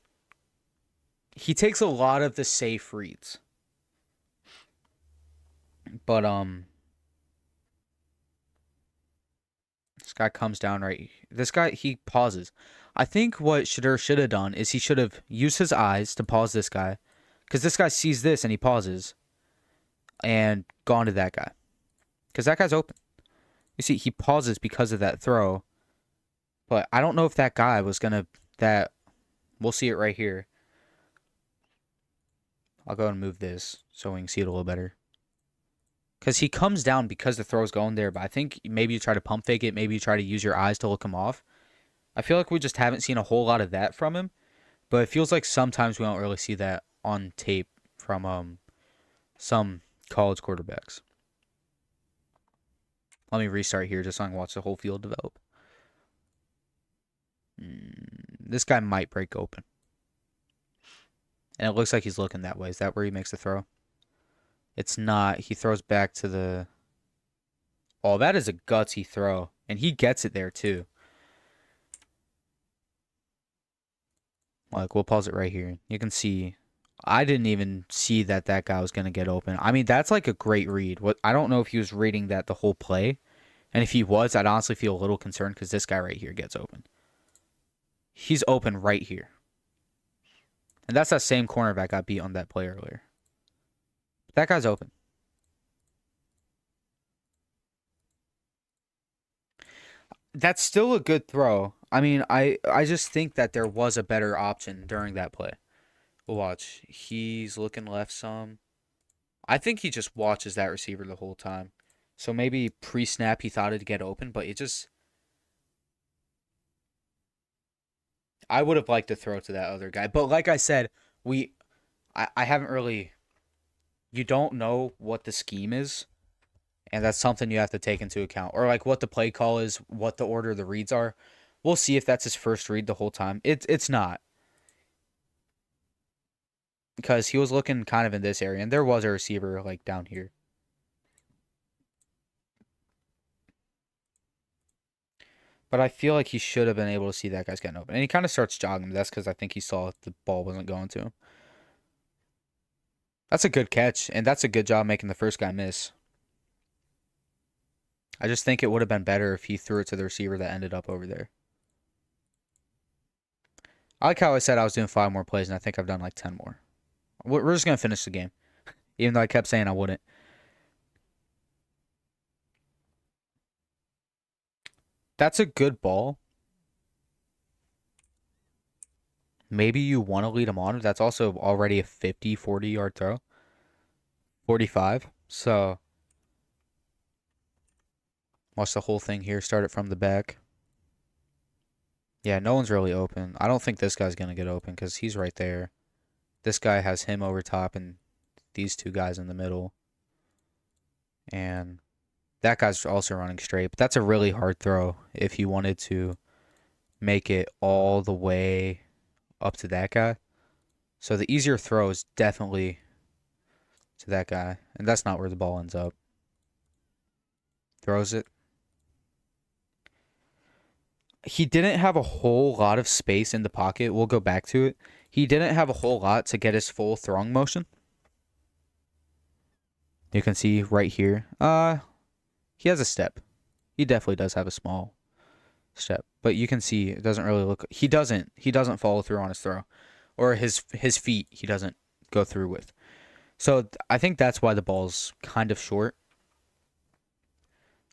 He takes a lot of the safe reads. But, this guy comes down right. This guy, he pauses. I think what Shedur should have done is he should have used his eyes to pause this guy. Because this guy sees this and he pauses. And gone to that guy. Because that guy's open. You see, he pauses because of that throw. But I don't know if that guy was going to... We'll see it right here. I'll go and move this so we can see it a little better. Because he comes down because the throw's going there. But I think maybe you try to pump fake it. Maybe you try to use your eyes to look him off. I feel like we just haven't seen a whole lot of that from him. But it feels like sometimes we don't really see that on tape from some college quarterbacks. Let me restart here just so I can watch the whole field develop. This guy might break open. And it looks like he's looking that way. Is that where he makes the throw? It's not. He throws back to the... Oh, that is a gutsy throw. And he gets it there, too. Like, we'll pause it right here. You can see... I didn't even see that guy was going to get open. I mean, that's like a great read. I don't know if he was reading that the whole play. And if he was, I'd honestly feel a little concerned because this guy right here gets open. He's open right here. And that's that same cornerback got beat on that play earlier. That guy's open. That's still a good throw. I mean, I just think that there was a better option during that play. Watch. He's looking left some. I think he just watches that receiver the whole time. So maybe pre-snap he thought it'd get open, but it just... I would have liked to throw to that other guy. But like I said, I haven't really... You don't know what the scheme is, and that's something you have to take into account. Or like what the play call is, what the order of the reads are. We'll see if that's his first read the whole time. It's not. Because he was looking kind of in this area, and there was a receiver like down here. But I feel like he should have been able to see that guy's getting open. And he kind of starts jogging. But that's because I think he saw the ball wasn't going to him. That's a good catch, and that's a good job making the first guy miss. I just think it would have been better if he threw it to the receiver that ended up over there. I like how I said I was doing 5 more plays, and I think I've done like 10 more. We're just going to finish the game, even though I kept saying I wouldn't. That's a good ball. Maybe you want to lead him on. That's also already a 50, 40-yard throw. 45. So, watch the whole thing here. Start it from the back. Yeah, no one's really open. I don't think this guy's going to get open because he's right there. This guy has him over top and these 2 guys in the middle. And that guy's also running straight. But that's a really hard throw if you wanted to make it all the way up to that guy. So the easier throw is definitely to that guy. And that's not where the ball ends up. Throws it. He didn't have a whole lot of space in the pocket. We'll go back to it. He didn't have a whole lot to get his full throwing motion. You can see right here. He has a step. He definitely does have a small step. But you can see it doesn't really look... He doesn't follow through on his throw. Or his feet he doesn't go through with. So I think that's why the ball's kind of short.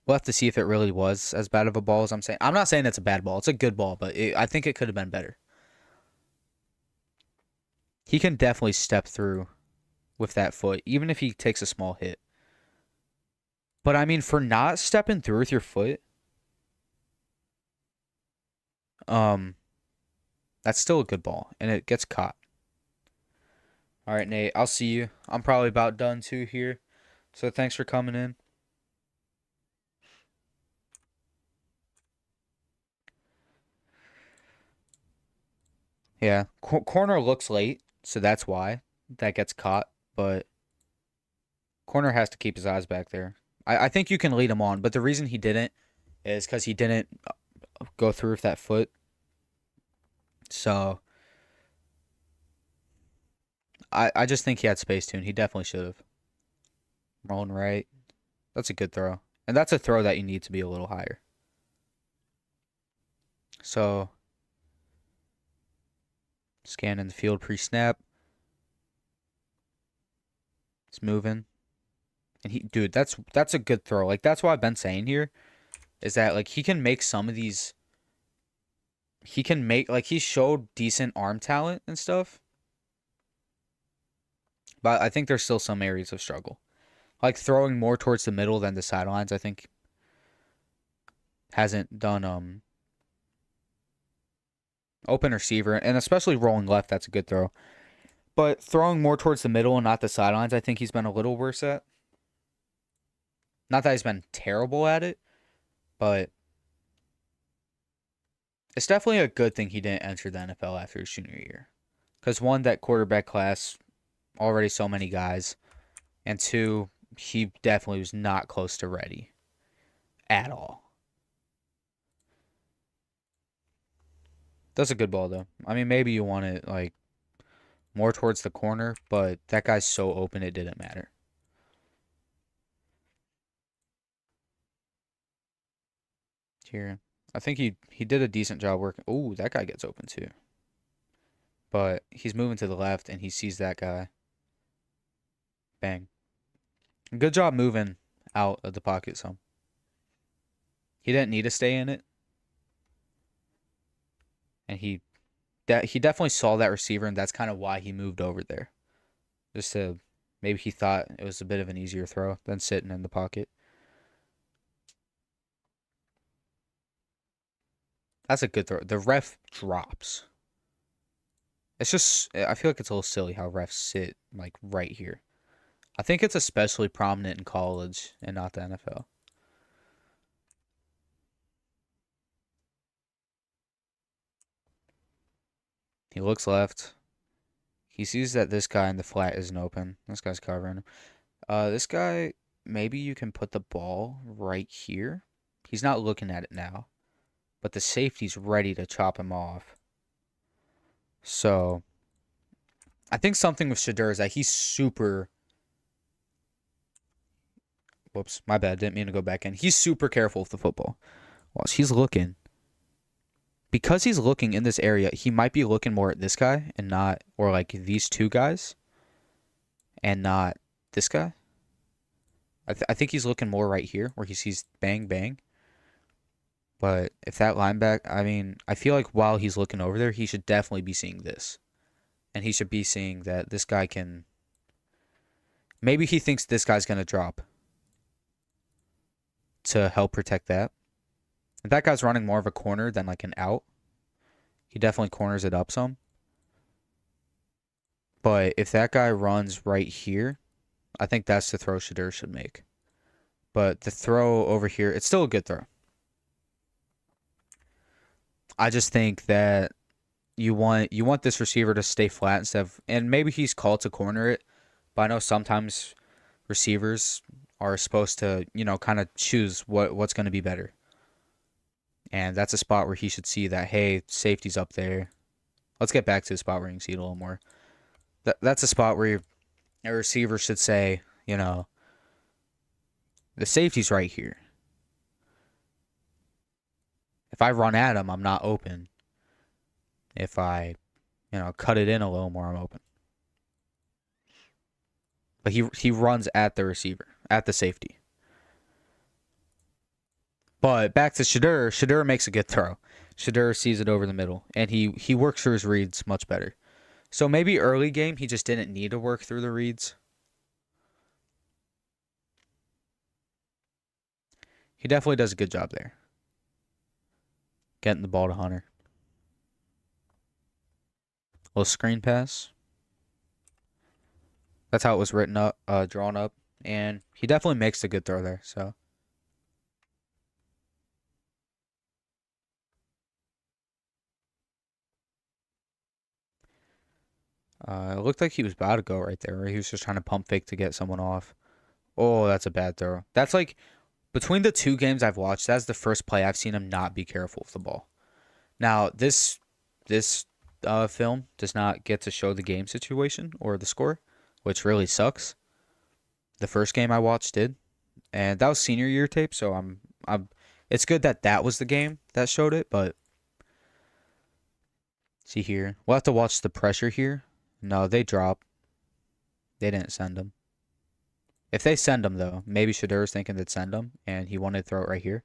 We'll have to see if it really was as bad of a ball as I'm saying. I'm not saying it's a bad ball. It's a good ball, but I think it could have been better. He can definitely step through with that foot, even if he takes a small hit. But, I mean, for not stepping through with your foot, that's still a good ball, and it gets caught. All right, Nate, I'll see you. I'm probably about done, too, here. So, thanks for coming in. Yeah, corner looks late, so that's why that gets caught. But corner has to keep his eyes back there. I think you can lead him on, but the reason he didn't is because he didn't go through with that foot. So I just think he had space to, and he definitely should have. Rolling right. That's a good throw. And that's a throw that you need to be a little higher. So scanning the field pre-snap. He's moving. And dude, that's a good throw. Like, that's what I've been saying here. Is that, like, he can make some of these... He can make, like, he showed decent arm talent and stuff. But I think there's still some areas of struggle. Like, throwing more towards the middle than the sidelines, I think, hasn't done, open receiver. And especially rolling left, that's a good throw. But throwing more towards the middle and not the sidelines, I think he's been a little worse at. Not that he's been terrible at it, but it's definitely a good thing he didn't enter the NFL after his junior year. Because, one, that quarterback class, already so many guys. And 2, he definitely was not close to ready. At all. That's a good ball, though. I mean, maybe you want it, like, more towards the corner, but that guy's so open it didn't matter. Here. I think he did a decent job working. Ooh, that guy gets open too. But he's moving to the left and he sees that guy. Bang. Good job moving out of the pocket some. He didn't need to stay in it. And he definitely saw that receiver, and that's kind of why he moved over there. Just to, maybe he thought it was a bit of an easier throw than sitting in the pocket. That's a good throw. The ref drops. It's just, I feel like it's a little silly how refs sit like right here. I think it's especially prominent in college and not the NFL. He looks left. He sees that this guy in the flat isn't open. This guy's covering him. This guy, maybe you can put the ball right here. He's not looking at it now, but the safety's ready to chop him off. So, I think something with Shedur is that he's super... Whoops, my bad. Didn't mean to go back in. He's super careful with the football. While he's looking... Because he's looking in this area, he might be looking more at this guy and not... Or like these two guys. And not this guy. I think he's looking more right here where he sees bang, bang. But if that linebacker... I mean, I feel like while he's looking over there, he should definitely be seeing this. And he should be seeing that this guy can... Maybe he thinks this guy's going to drop. To help protect that. If that guy's running more of a corner than like an out, he definitely corners it up some. But if that guy runs right here, I think that's the throw Shedur should make. But the throw over here, it's still a good throw. I just think that you want this receiver to stay flat instead of, and maybe he's called to corner it, but I know sometimes receivers are supposed to, kind of choose what's going to be better. And that's a spot where he should see that, hey, safety's up there. Let's get back to the spot where you can see it a little more. That's a spot where a receiver should say, the safety's right here. If I run at him, I'm not open. If I, cut it in a little more, I'm open. But he runs at the receiver, at the safety. But back to Shedur. Shedur makes a good throw. Shedur sees it over the middle, and he works through his reads much better. So maybe early game, he just didn't need to work through the reads. He definitely does a good job there. Getting the ball to Hunter. Little screen pass. That's how it was written up, drawn up. And he definitely makes a good throw there, so... It looked like he was about to go right there, or he was just trying to pump fake to get someone off. Oh, that's a bad throw. That's like, between the two games I've watched, that's the first play I've seen him not be careful with the ball. Now, this film does not get to show the game situation or the score, which really sucks. The first game I watched did, and that was senior year tape, so it's good that was the game that showed it, but see here, we'll have to watch the pressure here. No, they drop. They didn't send him. If they send him, though, maybe Shedur's thinking they'd send him, and he wanted to throw it right here.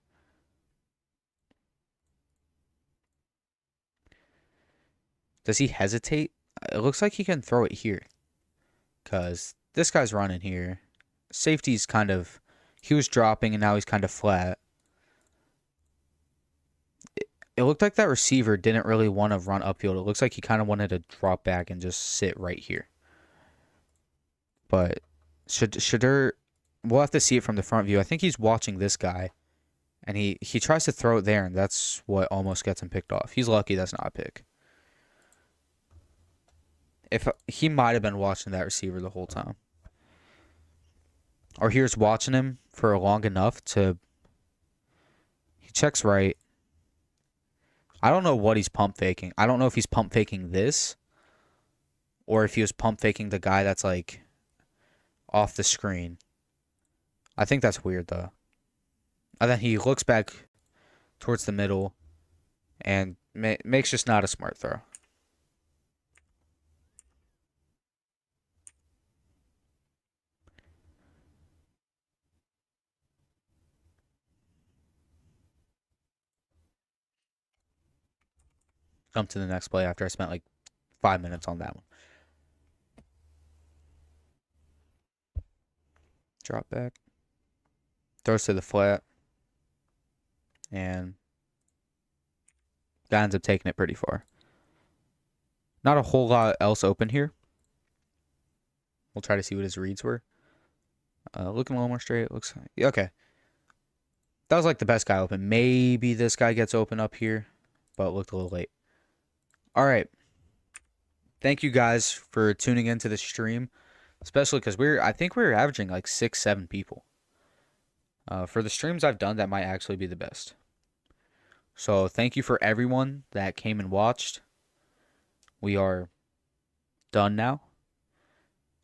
Does he hesitate? It looks like he can throw it here. Because this guy's running here. Safety's kind of... He was dropping, and now he's kind of flat. It looked like that receiver didn't really want to run upfield. It looks like he kind of wanted to drop back and just sit right here. But Shedur, we'll have to see it from the front view. I think he's watching this guy. And he tries to throw it there, and that's what almost gets him picked off. He's lucky that's not a pick. If he might have been watching that receiver the whole time. Or he was watching him for long enough to... He checks right. I don't know what he's pump faking. I don't know if he's pump faking this. Or if he was pump faking the guy that's like off the screen. I think that's weird though. And then he looks back towards the middle. And makes just not a smart throw. Jump to the next play after I spent like 5 minutes on that one. Drop back. Throws to the flat. And guy ends up taking it pretty far. Not a whole lot else open here. We'll try to see what his reads were. Looking a little more straight. Looks okay. That was like the best guy open. Maybe this guy gets open up here, but it looked a little late. All right. Thank you guys for tuning into the stream, especially because I think we're averaging like 6, 7 people. For the streams I've done, that might actually be the best. So thank you for everyone that came and watched. We are done now.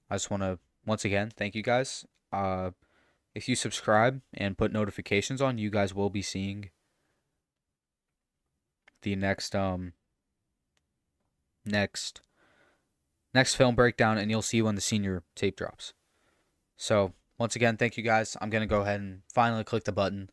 I just want to, once again, thank you guys. If you subscribe and put notifications on, you guys will be seeing the next film breakdown, and you'll see when the senior tape drops. So once again, thank you guys. I'm going to go ahead and finally click the button